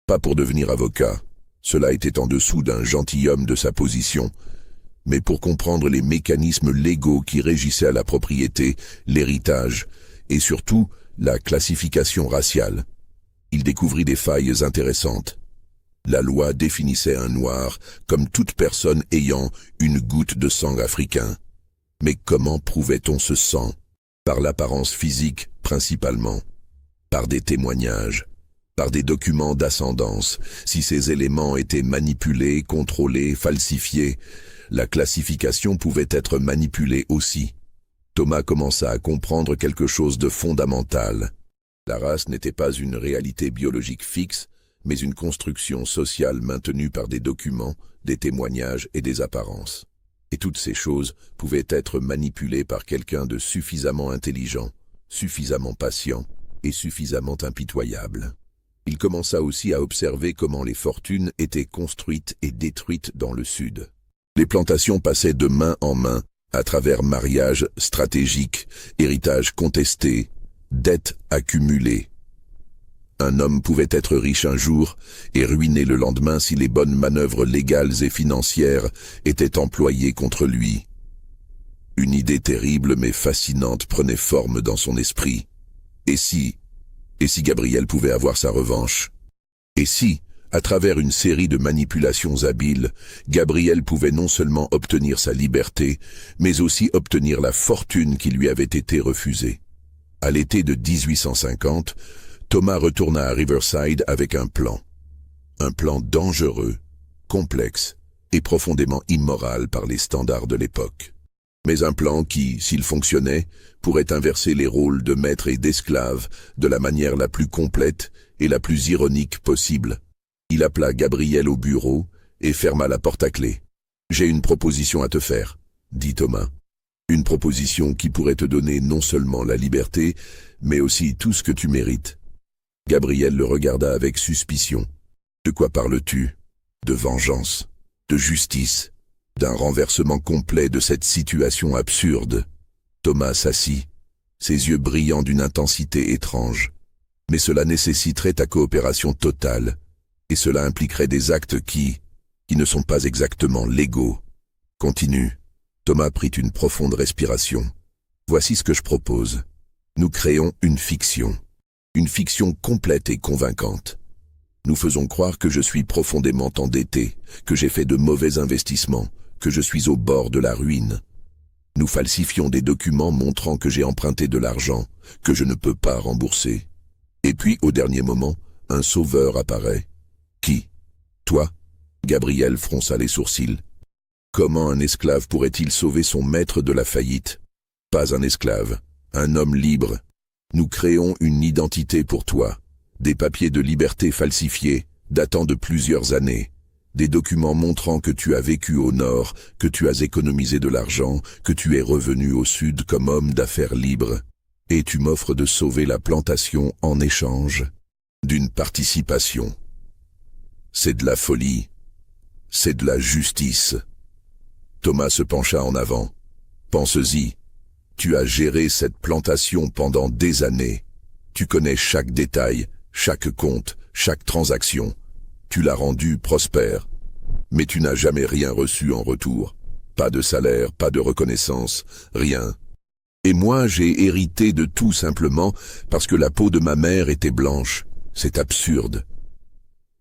Pas pour devenir avocat, cela était en dessous d'un gentilhomme de sa position, mais pour comprendre les mécanismes légaux qui régissaient la propriété, l'héritage et surtout la classification raciale. Il découvrit des failles intéressantes. La loi définissait un noir comme toute personne ayant une goutte de sang africain. Mais comment prouvait-on ce sang? Par l'apparence physique principalement, par des témoignages, par des documents d'ascendance. Si ces éléments étaient manipulés, contrôlés, falsifiés, la classification pouvait être manipulée aussi. Thomas commença à comprendre quelque chose de fondamental. La race n'était pas une réalité biologique fixe, mais une construction sociale maintenue par des documents, des témoignages et des apparences. Et toutes ces choses pouvaient être manipulées par quelqu'un de suffisamment intelligent, suffisamment patient et suffisamment impitoyable. Il commença aussi à observer comment les fortunes étaient construites et détruites dans le Sud. Les plantations passaient de main en main, à travers mariages stratégiques, héritages contestés, dettes accumulées. Un homme pouvait être riche un jour et ruiné le lendemain si les bonnes manœuvres légales et financières étaient employées contre lui. Une idée terrible mais fascinante prenait forme dans son esprit. Et si Gabriel pouvait avoir sa revanche? Et si, à travers une série de manipulations habiles, Gabriel pouvait non seulement obtenir sa liberté, mais aussi obtenir la fortune qui lui avait été refusée? À l'été de 1850, Thomas retourna à Riverside avec un plan. Un plan dangereux, complexe et profondément immoral par les standards de l'époque. Mais un plan qui, s'il fonctionnait, pourrait inverser les rôles de maître et d'esclave de la manière la plus complète et la plus ironique possible. Il appela Gabriel au bureau et ferma la porte à clé. « J'ai une proposition à te faire, » dit Thomas. « Une proposition qui pourrait te donner non seulement la liberté, mais aussi tout ce que tu mérites. » Gabriel le regarda avec suspicion. « De quoi parles-tu? De vengeance? De justice? D'un renversement complet de cette situation absurde ?» Thomas s'assit, ses yeux brillants d'une intensité étrange. « Mais cela nécessiterait ta coopération totale, et cela impliquerait des actes qui ne sont pas exactement légaux. » Continue. Thomas prit une profonde respiration. « Voici ce que je propose. Nous créons une fiction. Une fiction complète et convaincante. Nous faisons croire que je suis profondément endetté, que j'ai fait de mauvais investissements, que je suis au bord de la ruine. Nous falsifions des documents montrant que j'ai emprunté de l'argent, que je ne peux pas rembourser. Et puis, au dernier moment, un sauveur apparaît. Qui? Toi? Gabriel fronça les sourcils. Comment un esclave pourrait-il sauver son maître de la faillite? Pas un esclave, un homme libre. Nous créons une identité pour toi. Des papiers de liberté falsifiés, datant de plusieurs années. Des documents montrant que tu as vécu au nord, que tu as économisé de l'argent, que tu es revenu au sud comme homme d'affaires libre. Et tu m'offres de sauver la plantation en échange d'une participation. C'est de la folie. C'est de la justice. Thomas se pencha en avant. Pense-y. Tu as géré cette plantation pendant des années. Tu connais chaque détail, chaque compte, chaque transaction. Tu l'as rendue prospère. Mais tu n'as jamais rien reçu en retour. Pas de salaire, pas de reconnaissance, rien. Et moi, j'ai hérité de tout simplement parce que la peau de ma mère était blanche. C'est absurde.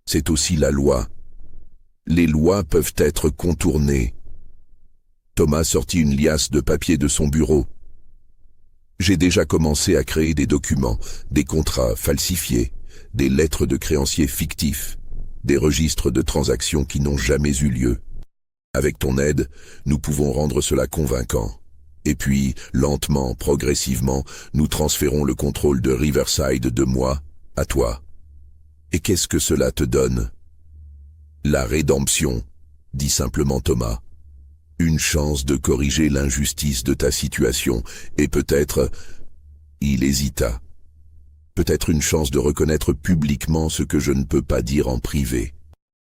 C'est aussi la loi. Les lois peuvent être contournées. Thomas sortit une liasse de papier de son bureau. J'ai déjà commencé à créer des documents, des contrats falsifiés, des lettres de créanciers fictifs, des registres de transactions qui n'ont jamais eu lieu. Avec ton aide, nous pouvons rendre cela convaincant. Et puis, lentement, progressivement, nous transférons le contrôle de Riverside de moi à toi. Et qu'est-ce que cela te donne? La rédemption, dit simplement Thomas. Une chance de corriger l'injustice de ta situation, et peut-être... Il hésita. Peut-être une chance de reconnaître publiquement ce que je ne peux pas dire en privé.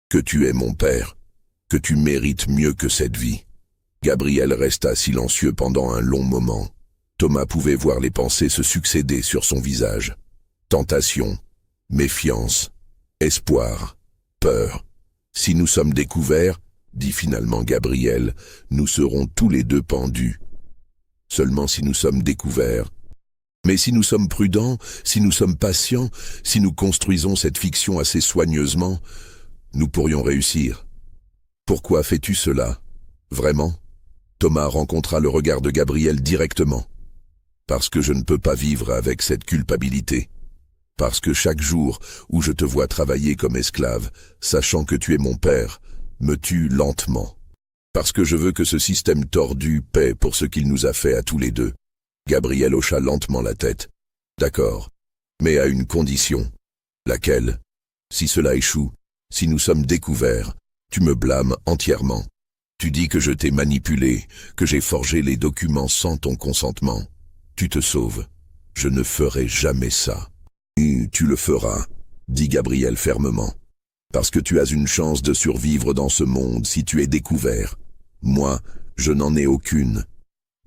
Que tu es mon père, que tu mérites mieux que cette vie. Gabriel resta silencieux pendant un long moment. Thomas pouvait voir les pensées se succéder sur son visage. Tentation, méfiance, espoir, peur. Si nous sommes découverts, dit finalement Gabriel, nous serons tous les deux pendus. Seulement si nous sommes découverts. Mais si nous sommes prudents, si nous sommes patients, si nous construisons cette fiction assez soigneusement, nous pourrions réussir. Pourquoi fais-tu cela? Vraiment? Thomas rencontra le regard de Gabriel directement. Parce que je ne peux pas vivre avec cette culpabilité. Parce que chaque jour où je te vois travailler comme esclave, sachant que tu es mon père, me tue lentement. Parce que je veux que ce système tordu paie pour ce qu'il nous a fait à tous les deux. Gabriel hocha lentement la tête. D'accord, mais à une condition. Laquelle? Si cela échoue, si nous sommes découverts, tu me blâmes entièrement. Tu dis que je t'ai manipulé, que j'ai forgé les documents sans ton consentement. Tu te sauves. Je ne ferai jamais ça. Tu le feras, dit Gabriel fermement. Parce que tu as une chance de survivre dans ce monde si tu es découvert. Moi, je n'en ai aucune.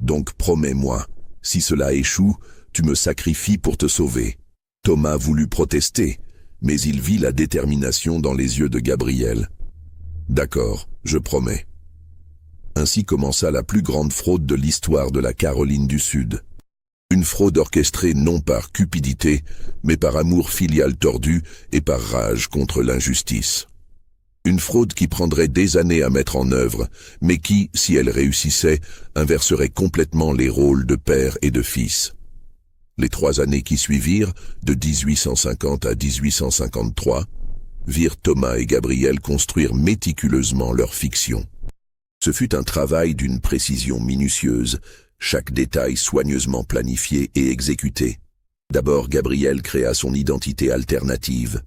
Donc promets-moi, si cela échoue, tu me sacrifies pour te sauver. Thomas voulut protester, mais il vit la détermination dans les yeux de Gabriel. D'accord, je promets. Ainsi commença la plus grande fraude de l'histoire de la Caroline du Sud. Une fraude orchestrée non par cupidité, mais par amour filial tordu et par rage contre l'injustice. Une fraude qui prendrait des années à mettre en œuvre, mais qui, si elle réussissait, inverserait complètement les rôles de père et de fils. Les 3 années qui suivirent, de 1850 à 1853, virent Thomas et Gabriel construire méticuleusement leur fiction. Ce fut un travail d'une précision minutieuse, chaque détail soigneusement planifié et exécuté. D'abord, Gabriel créa son identité alternative.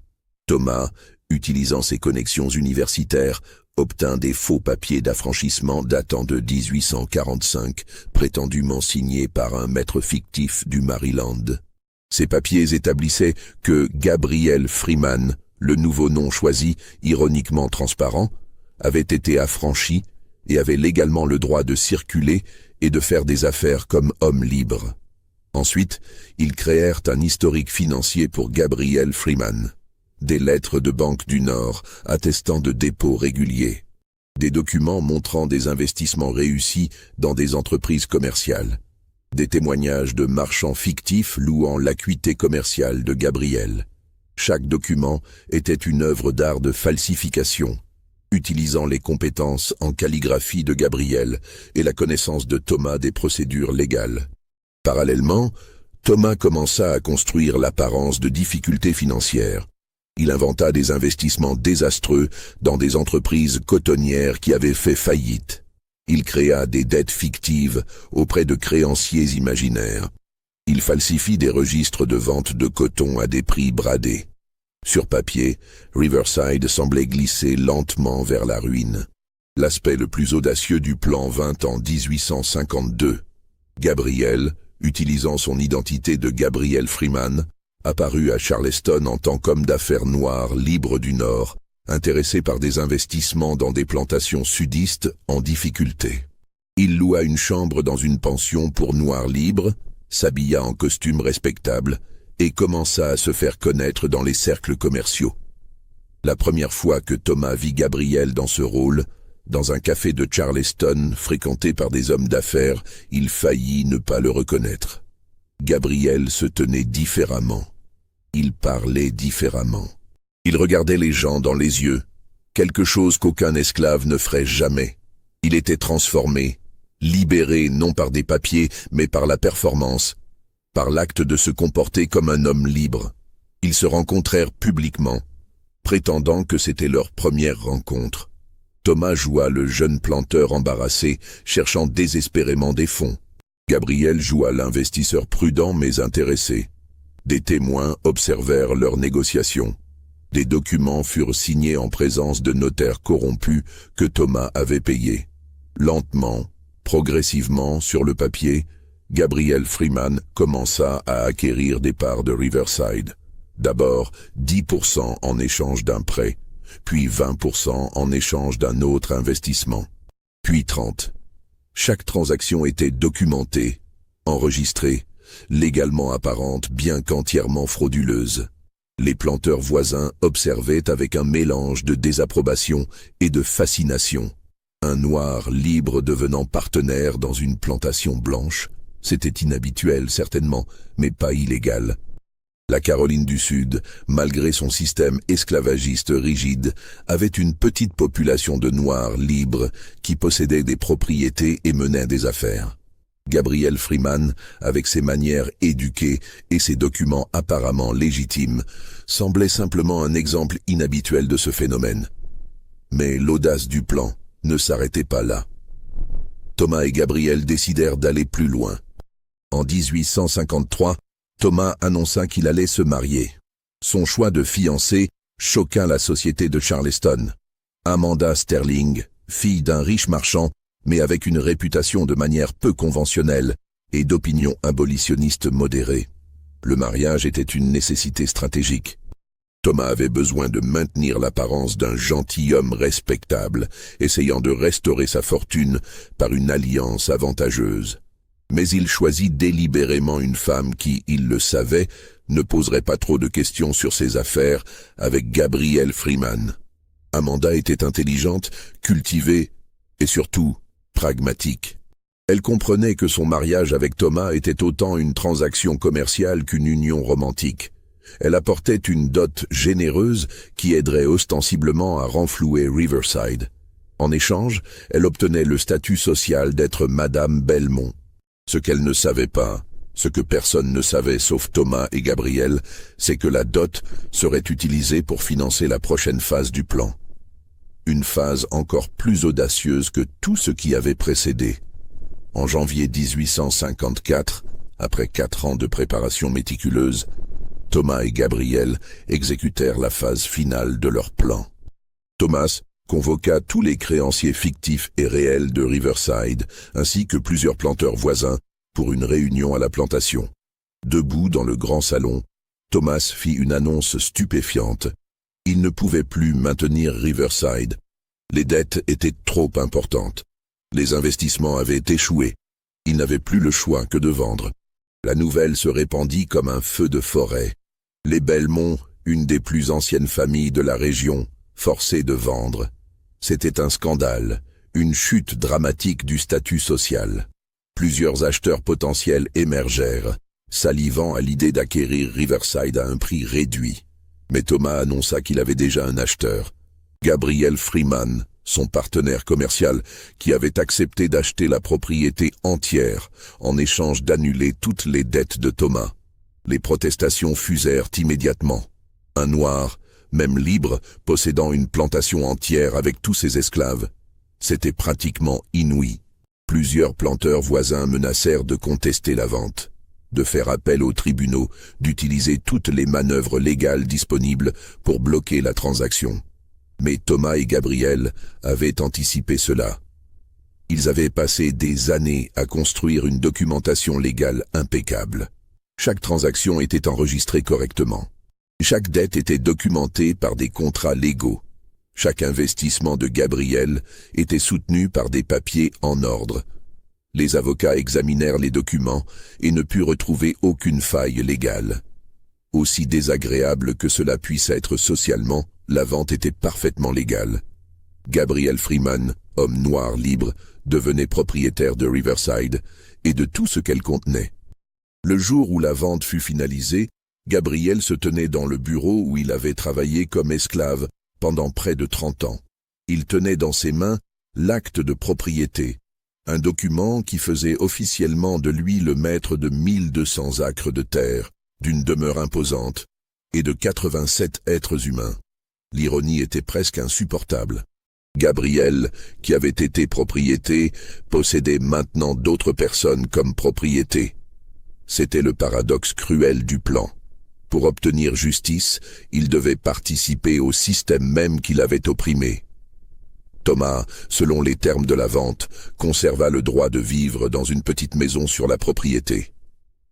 Thomas, utilisant ses connexions universitaires, obtint des faux papiers d'affranchissement datant de 1845, prétendument signés par un maître fictif du Maryland. Ces papiers établissaient que Gabriel Freeman, le nouveau nom choisi, ironiquement transparent, avait été affranchi et avait légalement le droit de circuler et de faire des affaires comme homme libre. Ensuite, ils créèrent un historique financier pour Gabriel Freeman. Des lettres de Banque du Nord attestant de dépôts réguliers. Des documents montrant des investissements réussis dans des entreprises commerciales. Des témoignages de marchands fictifs louant l'acuité commerciale de Gabriel. Chaque document était une œuvre d'art de falsification, utilisant les compétences en calligraphie de Gabriel et la connaissance de Thomas des procédures légales. Parallèlement, Thomas commença à construire l'apparence de difficultés financières. Il inventa des investissements désastreux dans des entreprises cotonnières qui avaient fait faillite. Il créa des dettes fictives auprès de créanciers imaginaires. Il falsifie des registres de vente de coton à des prix bradés. Sur papier, Riverside semblait glisser lentement vers la ruine. L'aspect le plus audacieux du plan vint en 1852. Gabriel, utilisant son identité de Gabriel Freeman, apparut à Charleston en tant qu'homme d'affaires noir libre du Nord, intéressé par des investissements dans des plantations sudistes en difficulté. Il loua une chambre dans une pension pour noirs libres, s'habilla en costume respectable et commença à se faire connaître dans les cercles commerciaux. La première fois que Thomas vit Gabriel dans ce rôle, dans un café de Charleston fréquenté par des hommes d'affaires, il faillit ne pas le reconnaître. Gabriel se tenait différemment. Il parlait différemment. Il regardait les gens dans les yeux, quelque chose qu'aucun esclave ne ferait jamais. Il était transformé, libéré non par des papiers, mais par la performance, par l'acte de se comporter comme un homme libre. Ils se rencontrèrent publiquement, prétendant que c'était leur première rencontre. Thomas joua le jeune planteur embarrassé, cherchant désespérément des fonds. Gabriel joua l'investisseur prudent mais intéressé. Des témoins observèrent leurs négociations. Des documents furent signés en présence de notaires corrompus que Thomas avait payés. Lentement, progressivement, sur le papier, Gabriel Freeman commença à acquérir des parts de Riverside. D'abord 10% en échange d'un prêt, puis 20% en échange d'un autre investissement, puis 30%. Chaque transaction était documentée, enregistrée, légalement apparente bien qu'entièrement frauduleuse. Les planteurs voisins observaient avec un mélange de désapprobation et de fascination. Un noir libre devenant partenaire dans une plantation blanche, c'était inhabituel certainement, mais pas illégal. La Caroline du Sud, malgré son système esclavagiste rigide, avait une petite population de Noirs libres qui possédaient des propriétés et menaient des affaires. Gabriel Freeman, avec ses manières éduquées et ses documents apparemment légitimes, semblait simplement un exemple inhabituel de ce phénomène. Mais l'audace du plan ne s'arrêtait pas là. Thomas et Gabriel décidèrent d'aller plus loin. En 1853, Thomas annonça qu'il allait se marier. Son choix de fiancée choqua la société de Charleston. Amanda Sterling, fille d'un riche marchand, mais avec une réputation de manière peu conventionnelle et d'opinion abolitionniste modérée. Le mariage était une nécessité stratégique. Thomas avait besoin de maintenir l'apparence d'un gentilhomme respectable, essayant de restaurer sa fortune par une alliance avantageuse. Mais il choisit délibérément une femme qui, il le savait, ne poserait pas trop de questions sur ses affaires avec Gabriel Freeman. Amanda était intelligente, cultivée et surtout pragmatique. Elle comprenait que son mariage avec Thomas était autant une transaction commerciale qu'une union romantique. Elle apportait une dot généreuse qui aiderait ostensiblement à renflouer Riverside. En échange, elle obtenait le statut social d'être Madame Belmont. Ce qu'elle ne savait pas, ce que personne ne savait sauf Thomas et Gabriel, c'est que la dot serait utilisée pour financer la prochaine phase du plan. Une phase encore plus audacieuse que tout ce qui avait précédé. En janvier 1854, après 4 ans de préparation méticuleuse, Thomas et Gabriel exécutèrent la phase finale de leur plan. Thomas convoqua tous les créanciers fictifs et réels de Riverside, ainsi que plusieurs planteurs voisins, pour une réunion à la plantation. Debout dans le grand salon, Thomas fit une annonce stupéfiante. Il ne pouvait plus maintenir Riverside. Les dettes étaient trop importantes. Les investissements avaient échoué. Il n'avait plus le choix que de vendre. La nouvelle se répandit comme un feu de forêt. Les Belmont, une des plus anciennes familles de la région, forcées de vendre. C'était un scandale, une chute dramatique du statut social. Plusieurs acheteurs potentiels émergèrent, salivant à l'idée d'acquérir Riverside à un prix réduit. Mais Thomas annonça qu'il avait déjà un acheteur, Gabriel Freeman, son partenaire commercial, qui avait accepté d'acheter la propriété entière en échange d'annuler toutes les dettes de Thomas. Les protestations fusèrent immédiatement. Un noir, même libre, possédant une plantation entière avec tous ses esclaves. C'était pratiquement inouï. Plusieurs planteurs voisins menacèrent de contester la vente, de faire appel aux tribunaux, d'utiliser toutes les manœuvres légales disponibles pour bloquer la transaction. Mais Thomas et Gabriel avaient anticipé cela. Ils avaient passé des années à construire une documentation légale impeccable. Chaque transaction était enregistrée correctement. Chaque dette était documentée par des contrats légaux. Chaque investissement de Gabriel était soutenu par des papiers en ordre. Les avocats examinèrent les documents et ne purent retrouver aucune faille légale. Aussi désagréable que cela puisse être socialement, la vente était parfaitement légale. Gabriel Freeman, homme noir libre, devenait propriétaire de Riverside et de tout ce qu'elle contenait. Le jour où la vente fut finalisée, Gabriel se tenait dans le bureau où il avait travaillé comme esclave pendant près de 30 ans. Il tenait dans ses mains l'acte de propriété, un document qui faisait officiellement de lui le maître de 1200 acres de terre, d'une demeure imposante, et de 87 êtres humains. L'ironie était presque insupportable. Gabriel, qui avait été propriété, possédait maintenant d'autres personnes comme propriété. C'était le paradoxe cruel du plan. Pour obtenir justice, il devait participer au système même qu'il avait opprimé. Thomas, selon les termes de la vente, conserva le droit de vivre dans une petite maison sur la propriété.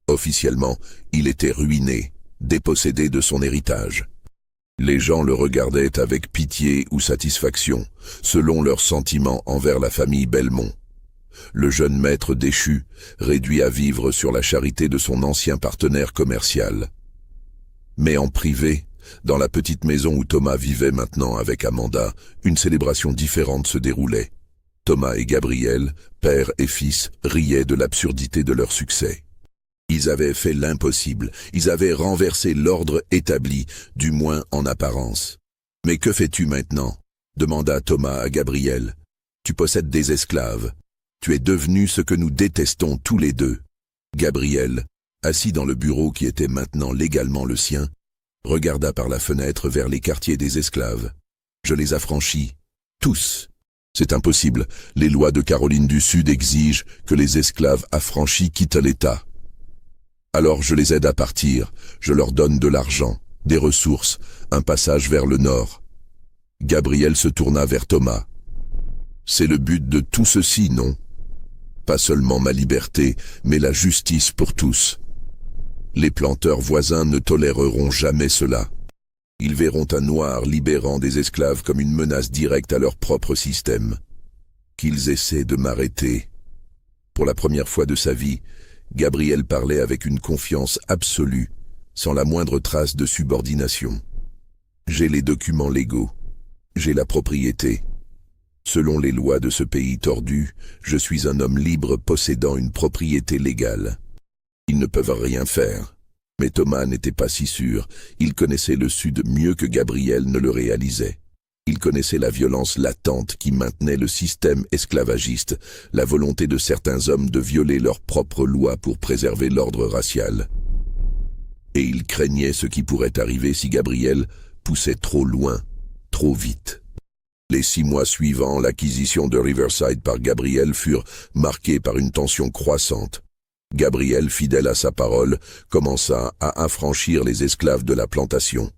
Officiellement, il était ruiné, dépossédé de son héritage. Les gens le regardaient avec pitié ou satisfaction, selon leurs sentiments envers la famille Belmont. Le jeune maître déchu, réduit à vivre sur la charité de son ancien partenaire commercial. Mais en privé, dans la petite maison où Thomas vivait maintenant avec Amanda, une célébration différente se déroulait. Thomas et Gabriel, père et fils, riaient de l'absurdité de leur succès. Ils avaient fait l'impossible, ils avaient renversé l'ordre établi, du moins en apparence. « Mais que fais-tu maintenant » demanda Thomas à Gabriel. « Tu possèdes des esclaves. Tu es devenu ce que nous détestons tous les deux. » Gabriel, assis dans le bureau qui était maintenant légalement le sien, regarda par la fenêtre vers les quartiers des esclaves. « Je les affranchis. Tous. C'est impossible. Les lois de Caroline du Sud exigent que les esclaves affranchis quittent l'État. Alors je les aide à partir, je leur donne de l'argent, des ressources, un passage vers le nord. » Gabriel se tourna vers Thomas. « C'est le but de tout ceci, non? Pas seulement ma liberté, mais la justice pour tous. Les planteurs voisins ne toléreront jamais cela. Ils verront un noir libérant des esclaves comme une menace directe à leur propre système. Qu'ils essaient de m'arrêter. » Pour la première fois de sa vie, Gabriel parlait avec une confiance absolue, sans la moindre trace de subordination. « J'ai les documents légaux. J'ai la propriété. Selon les lois de ce pays tordu, je suis un homme libre possédant une propriété légale. Ils ne peuvent rien faire. » Mais Thomas n'était pas si sûr. Il connaissait le Sud mieux que Gabriel ne le réalisait. Il connaissait la violence latente qui maintenait le système esclavagiste, la volonté de certains hommes de violer leurs propres lois pour préserver l'ordre racial. Et il craignait ce qui pourrait arriver si Gabriel poussait trop loin, trop vite. Les 6 mois suivant l'acquisition de Riverside par Gabriel furent marqués par une tension croissante. Gabriel, fidèle à sa parole, commença à affranchir les esclaves de la plantation.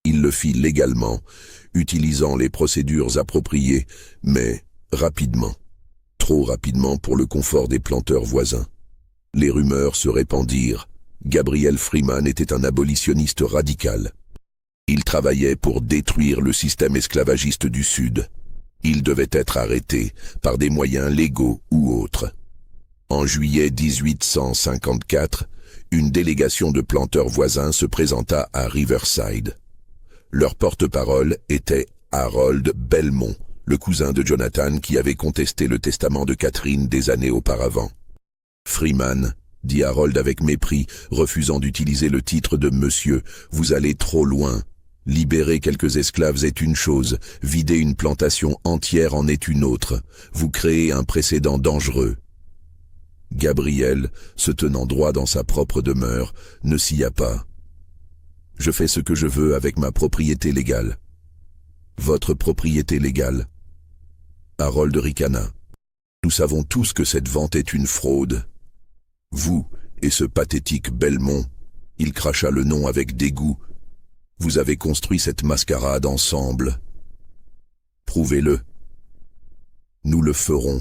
Il le fit légalement, utilisant les procédures appropriées, mais rapidement. Trop rapidement pour le confort des planteurs voisins. Les rumeurs se répandirent. Gabriel Freeman était un abolitionniste radical. Il travaillait pour détruire le système esclavagiste du Sud. Il devait être arrêté par des moyens légaux ou autres. En juillet 1854, une délégation de planteurs voisins se présenta à Riverside. Leur porte-parole était Harold Belmont, le cousin de Jonathan qui avait contesté le testament de Catherine des années auparavant. « Freeman, » dit Harold avec mépris, refusant d'utiliser le titre de « Monsieur », vous allez trop loin. Libérer quelques esclaves est une chose, vider une plantation entière en est une autre. Vous créez un précédent dangereux. Gabriel, se tenant droit dans sa propre demeure, ne sia pas. « Je fais ce que je veux avec ma propriété légale. »« Votre propriété légale » Harold ricana. Nous savons tous que cette vente est une fraude. Vous et ce pathétique Belmont, il cracha le nom avec dégoût. Vous avez construit cette mascarade ensemble. Prouvez-le. Nous le ferons.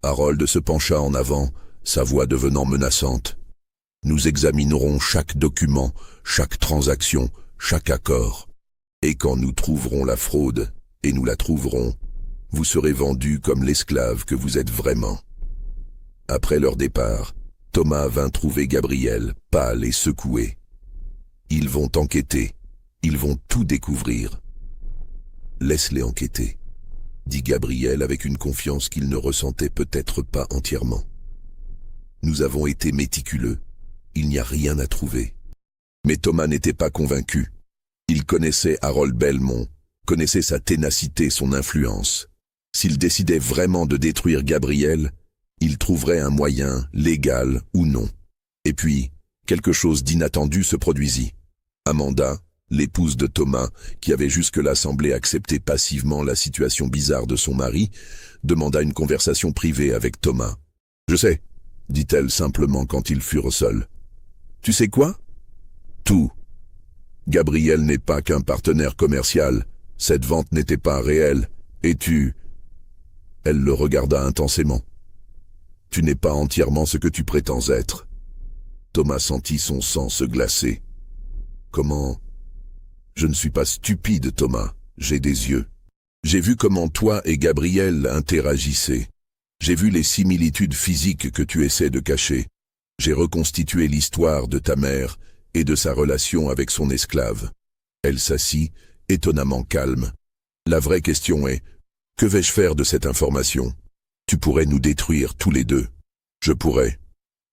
Harold se pencha en avant, sa voix devenant menaçante. Nous examinerons chaque document, chaque transaction, chaque accord. Et quand nous trouverons la fraude, et nous la trouverons, vous serez vendus comme l'esclave que vous êtes vraiment. Après leur départ, Thomas vint trouver Gabriel, pâle et secoué. Ils vont enquêter, ils vont tout découvrir. Laisse-les enquêter, dit Gabriel avec une confiance qu'il ne ressentait peut-être pas entièrement. Nous avons été méticuleux, il n'y a rien à trouver. Mais Thomas n'était pas convaincu. Il connaissait Harold Belmont, connaissait sa ténacité, son influence. S'il décidait vraiment de détruire Gabriel, il trouverait un moyen, légal ou non. Et puis, quelque chose d'inattendu se produisit. Amanda, l'épouse de Thomas, qui avait jusque-là semblé accepter passivement la situation bizarre de son mari, demanda une conversation privée avec Thomas. « Je sais », dit-elle simplement quand ils furent seuls. « Tu sais quoi ? Tout. Gabriel n'est pas qu'un partenaire commercial, cette vente n'était pas réelle, et tu... » Elle le regarda intensément. « Tu n'es pas entièrement ce que tu prétends être. » Thomas sentit son sang se glacer. « Comment ? Je ne suis pas stupide, Thomas, j'ai des yeux. J'ai vu comment toi et Gabriel interagissaient. J'ai vu les similitudes physiques que tu essaies de cacher. J'ai reconstitué l'histoire de ta mère et de sa relation avec son esclave. » Elle s'assit, étonnamment calme. « La vraie question est, que vais-je faire de cette information ? Tu pourrais nous détruire tous les deux. » « Je pourrais. »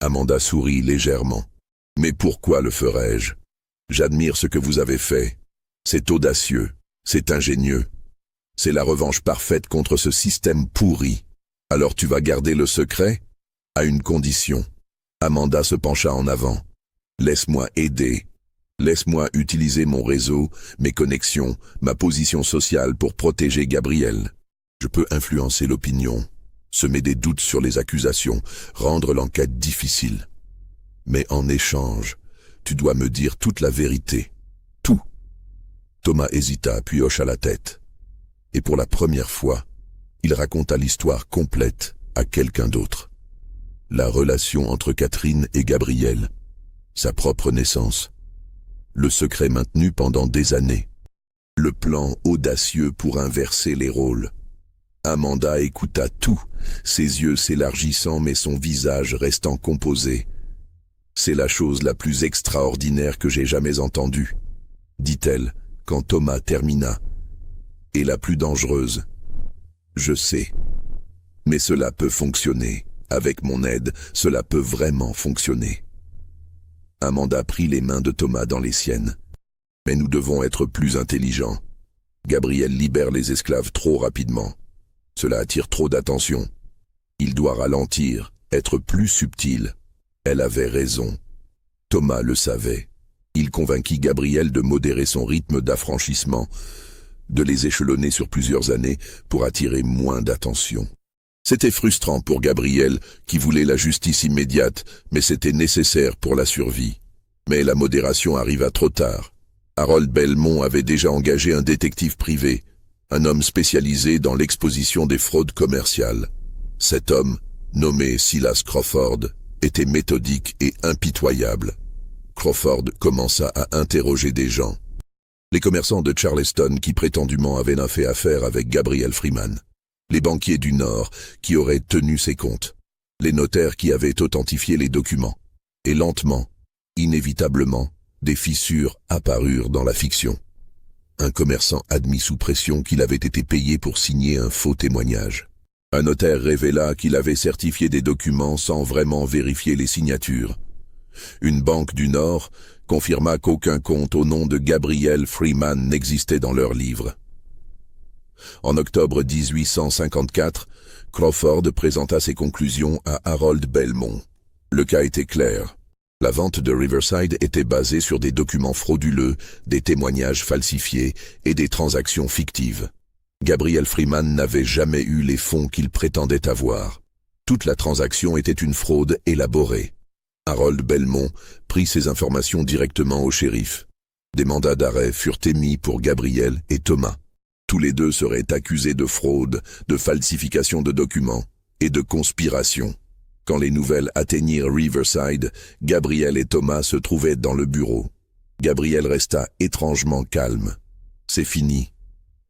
Amanda sourit légèrement. « Mais pourquoi le ferais-je ? J'admire ce que vous avez fait. C'est audacieux, c'est ingénieux. C'est la revanche parfaite contre ce système pourri. Alors tu vas garder le secret ? À une condition. » Amanda se pencha en avant. « Laisse-moi aider. Laisse-moi utiliser mon réseau, mes connexions, ma position sociale pour protéger Gabriel. Je peux influencer l'opinion, semer des doutes sur les accusations, rendre l'enquête difficile. Mais en échange, tu dois me dire toute la vérité. Tout. » Thomas hésita puis hocha la tête. Et pour la première fois, il raconta l'histoire complète à quelqu'un d'autre. La relation entre Catherine et Gabriel, sa propre naissance, le secret maintenu pendant des années, le plan audacieux pour inverser les rôles. Amanda écouta tout, ses yeux s'élargissant mais son visage restant composé. « C'est la chose la plus extraordinaire que j'ai jamais entendue, » dit-elle quand Thomas termina. « Et la plus dangereuse. Je sais. Mais cela peut fonctionner. Avec mon aide, cela peut vraiment fonctionner. » Amanda prit les mains de Thomas dans les siennes. « Mais nous devons être plus intelligents. Gabriel libère les esclaves trop rapidement. Cela attire trop d'attention. Il doit ralentir, être plus subtil. » Elle avait raison. Thomas le savait. Il convainquit Gabriel de modérer son rythme d'affranchissement, de les échelonner sur plusieurs années pour attirer moins d'attention. C'était frustrant pour Gabriel, qui voulait la justice immédiate, mais c'était nécessaire pour la survie. Mais la modération arriva trop tard. Harold Belmont avait déjà engagé un détective privé, un homme spécialisé dans l'exposition des fraudes commerciales. Cet homme, nommé Silas Crawford, était méthodique et impitoyable. Crawford commença à interroger des gens. Les commerçants de Charleston qui prétendument avaient fait affaire avec Gabriel Freeman. Les banquiers du Nord qui auraient tenu ses comptes. Les notaires qui avaient authentifié les documents. Et lentement, inévitablement, des fissures apparurent dans la fiction. Un commerçant admit sous pression qu'il avait été payé pour signer un faux témoignage. Un notaire révéla qu'il avait certifié des documents sans vraiment vérifier les signatures. Une banque du Nord confirma qu'aucun compte au nom de Gabriel Freeman n'existait dans leurs livres. En octobre 1854, Crawford présenta ses conclusions à Harold Belmont. Le cas était clair. La vente de Riverside était basée sur des documents frauduleux, des témoignages falsifiés et des transactions fictives. Gabriel Freeman n'avait jamais eu les fonds qu'il prétendait avoir. Toute la transaction était une fraude élaborée. Harold Belmont prit ces informations directement au shérif. Des mandats d'arrêt furent émis pour Gabriel et Thomas. Tous les deux seraient accusés de fraude, de falsification de documents et de conspiration. Quand les nouvelles atteignirent Riverside, Gabriel et Thomas se trouvaient dans le bureau. Gabriel resta étrangement calme. « C'est fini »,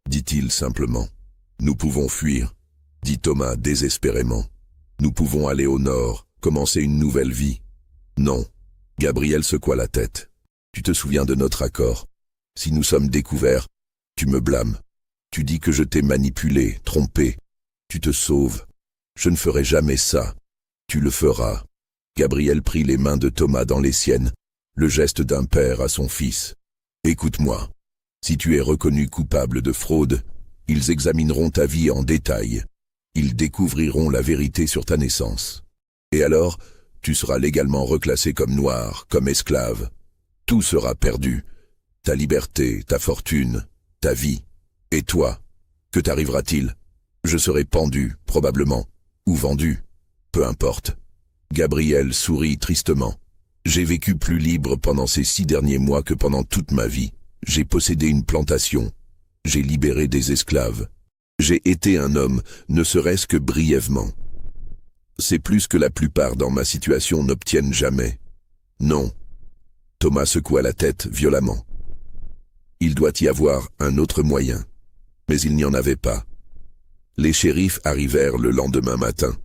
dit-il simplement. « Nous pouvons fuir », dit Thomas désespérément. « Nous pouvons aller au nord, commencer une nouvelle vie. » « Non. » Gabriel secoua la tête. « Tu te souviens de notre accord. Si nous sommes découverts, tu me blâmes. Tu dis que je t'ai manipulé, trompé. Tu te sauves. Je ne ferai jamais ça. Tu le feras. » Gabriel prit les mains de Thomas dans les siennes, le geste d'un père à son fils. « Écoute-moi. Si tu es reconnu coupable de fraude, ils examineront ta vie en détail. Ils découvriront la vérité sur ta naissance. Et alors, tu seras légalement reclassé comme noir, comme esclave. Tout sera perdu. Ta liberté, ta fortune, ta vie. Et toi, que t'arrivera-t-il? Je serai pendu, probablement, ou vendu. Peu importe. » Gabriel sourit tristement. « J'ai vécu plus libre pendant ces 6 derniers mois que pendant toute ma vie. J'ai possédé une plantation. J'ai libéré des esclaves. J'ai été un homme, ne serait-ce que brièvement. C'est plus que la plupart dans ma situation n'obtiennent jamais. Non. » Thomas secoua la tête violemment. Il doit y avoir un autre moyen. Mais il n'y en avait pas. Les shérifs arrivèrent le lendemain matin.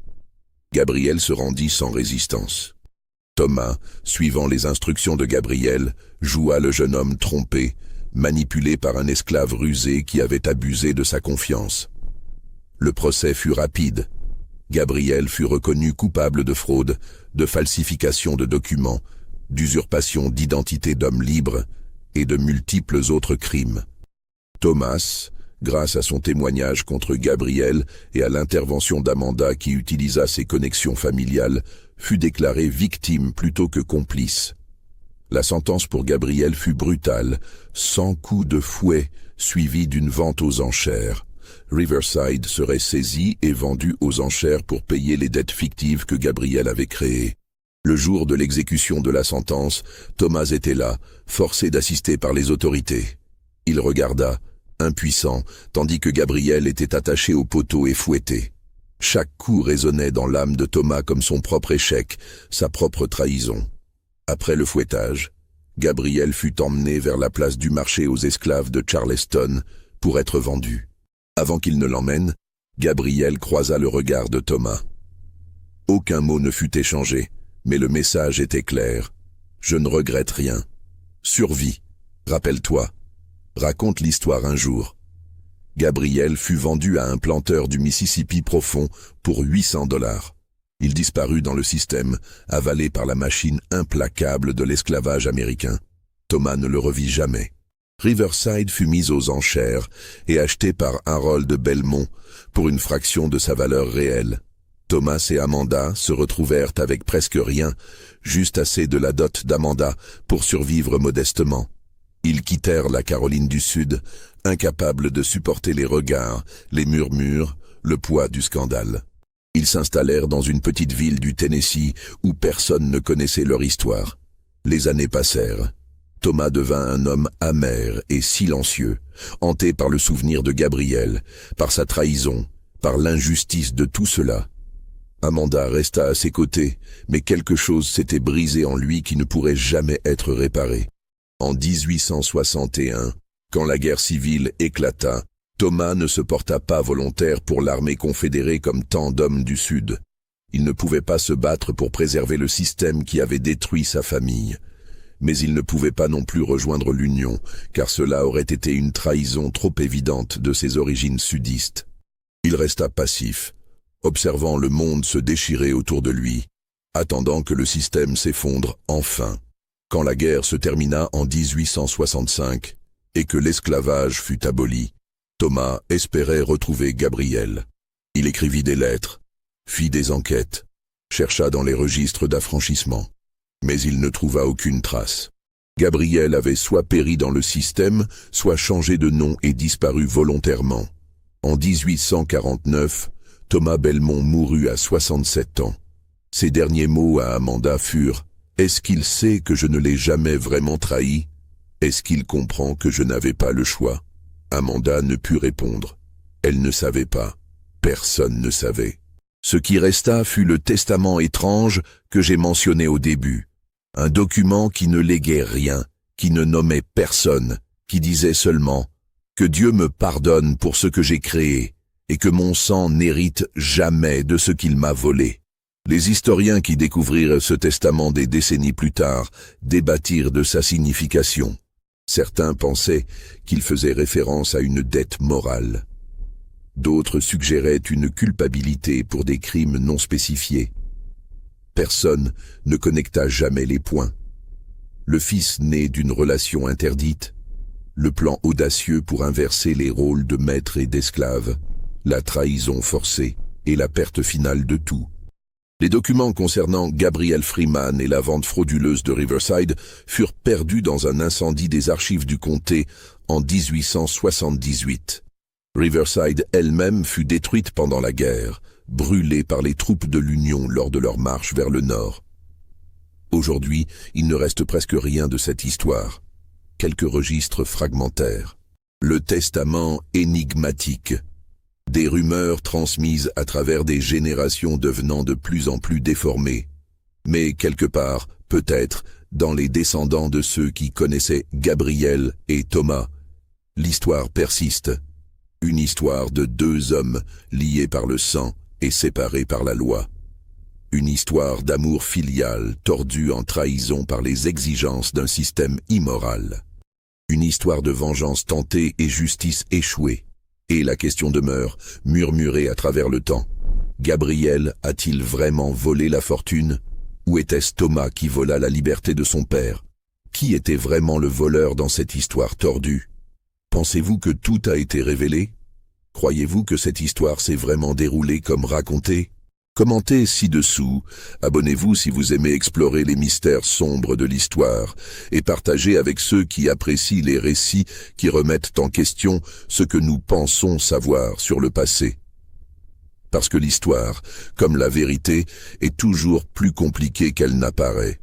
Gabriel se rendit sans résistance. Thomas, suivant les instructions de Gabriel, joua le jeune homme trompé, manipulé par un esclave rusé qui avait abusé de sa confiance. Le procès fut rapide. Gabriel fut reconnu coupable de fraude, de falsification de documents, d'usurpation d'identité d'homme libre et de multiples autres crimes. Thomas, grâce à son témoignage contre Gabriel et à l'intervention d'Amanda qui utilisa ses connexions familiales, fut déclaré victime plutôt que complice. La sentence pour Gabriel fut brutale, 100 coups de fouet suivis d'une vente aux enchères. Riverside serait saisi et vendu aux enchères pour payer les dettes fictives que Gabriel avait créées. Le jour de l'exécution de la sentence, Thomas était là, forcé d'assister par les autorités. Il regarda, impuissant, tandis que Gabriel était attaché au poteau et fouetté. Chaque coup résonnait dans l'âme de Thomas comme son propre échec, sa propre trahison. Après le fouettage, Gabriel fut emmené vers la place du marché aux esclaves de Charleston pour être vendu. Avant qu'il ne l'emmène, Gabriel croisa le regard de Thomas. Aucun mot ne fut échangé, mais le message était clair. Je ne regrette rien. Survis. Rappelle-toi. Raconte l'histoire un jour. Gabriel fut vendu à un planteur du Mississippi profond pour $800. Il disparut dans le système, avalé par la machine implacable de l'esclavage américain. Thomas ne le revit jamais. Riverside fut mise aux enchères et acheté par Harold Belmont pour une fraction de sa valeur réelle. Thomas et Amanda se retrouvèrent avec presque rien, juste assez de la dot d'Amanda pour survivre modestement. Ils quittèrent la Caroline du Sud, incapables de supporter les regards, les murmures, le poids du scandale. Ils s'installèrent dans une petite ville du Tennessee où personne ne connaissait leur histoire. Les années passèrent. Thomas devint un homme amer et silencieux, hanté par le souvenir de Gabriel, par sa trahison, par l'injustice de tout cela. Amanda resta à ses côtés, mais quelque chose s'était brisé en lui qui ne pourrait jamais être réparé. En 1861, quand la guerre civile éclata, Thomas ne se porta pas volontaire pour l'armée confédérée comme tant d'hommes du Sud. Il ne pouvait pas se battre pour préserver le système qui avait détruit sa famille. Mais il ne pouvait pas non plus rejoindre l'Union, car cela aurait été une trahison trop évidente de ses origines sudistes. Il resta passif, observant le monde se déchirer autour de lui, attendant que le système s'effondre enfin. Quand la guerre se termina en 1865 et que l'esclavage fut aboli, Thomas espérait retrouver Gabriel. Il écrivit des lettres, fit des enquêtes, chercha dans les registres d'affranchissement. Mais il ne trouva aucune trace. Gabriel avait soit péri dans le système, soit changé de nom et disparu volontairement. En 1849, Thomas Belmont mourut à 67 ans. Ses derniers mots à Amanda furent « Est-ce qu'il sait que je ne l'ai jamais vraiment trahi? Est-ce qu'il comprend que je n'avais pas le choix ?» Amanda ne put répondre. Elle ne savait pas. Personne ne savait. Ce qui resta fut le testament étrange que j'ai mentionné au début. Un document qui ne léguait rien, qui ne nommait personne, qui disait seulement « Que Dieu me pardonne pour ce que j'ai créé et que mon sang n'hérite jamais de ce qu'il m'a volé. » Les historiens qui découvrirent ce testament des décennies plus tard débattirent de sa signification. Certains pensaient qu'il faisait référence à une dette morale. D'autres suggéraient une culpabilité pour des crimes non spécifiés. Personne ne connecta jamais les points. Le fils né d'une relation interdite, le plan audacieux pour inverser les rôles de maître et d'esclave, la trahison forcée et la perte finale de tout. Les documents concernant Gabriel Freeman et la vente frauduleuse de Riverside furent perdus dans un incendie des archives du comté en 1878. Riverside elle-même fut détruite pendant la guerre, brûlée par les troupes de l'Union lors de leur marche vers le nord. Aujourd'hui, il ne reste presque rien de cette histoire. Quelques registres fragmentaires. Le testament énigmatique. Des rumeurs transmises à travers des générations devenant de plus en plus déformées. Mais quelque part, peut-être, dans les descendants de ceux qui connaissaient Gabriel et Thomas, l'histoire persiste. Une histoire de deux hommes liés par le sang et séparés par la loi. Une histoire d'amour filial tordue en trahison par les exigences d'un système immoral. Une histoire de vengeance tentée et justice échouée. Et la question demeure, murmurée à travers le temps. Gabriel a-t-il vraiment volé la fortune? Ou était-ce Thomas qui vola la liberté de son père? Qui était vraiment le voleur dans cette histoire tordue? Pensez-vous que tout a été révélé? Croyez-vous que cette histoire s'est vraiment déroulée comme racontée? Commentez ci-dessous, abonnez-vous si vous aimez explorer les mystères sombres de l'histoire et partagez avec ceux qui apprécient les récits qui remettent en question ce que nous pensons savoir sur le passé. Parce que l'histoire, comme la vérité, est toujours plus compliquée qu'elle n'apparaît.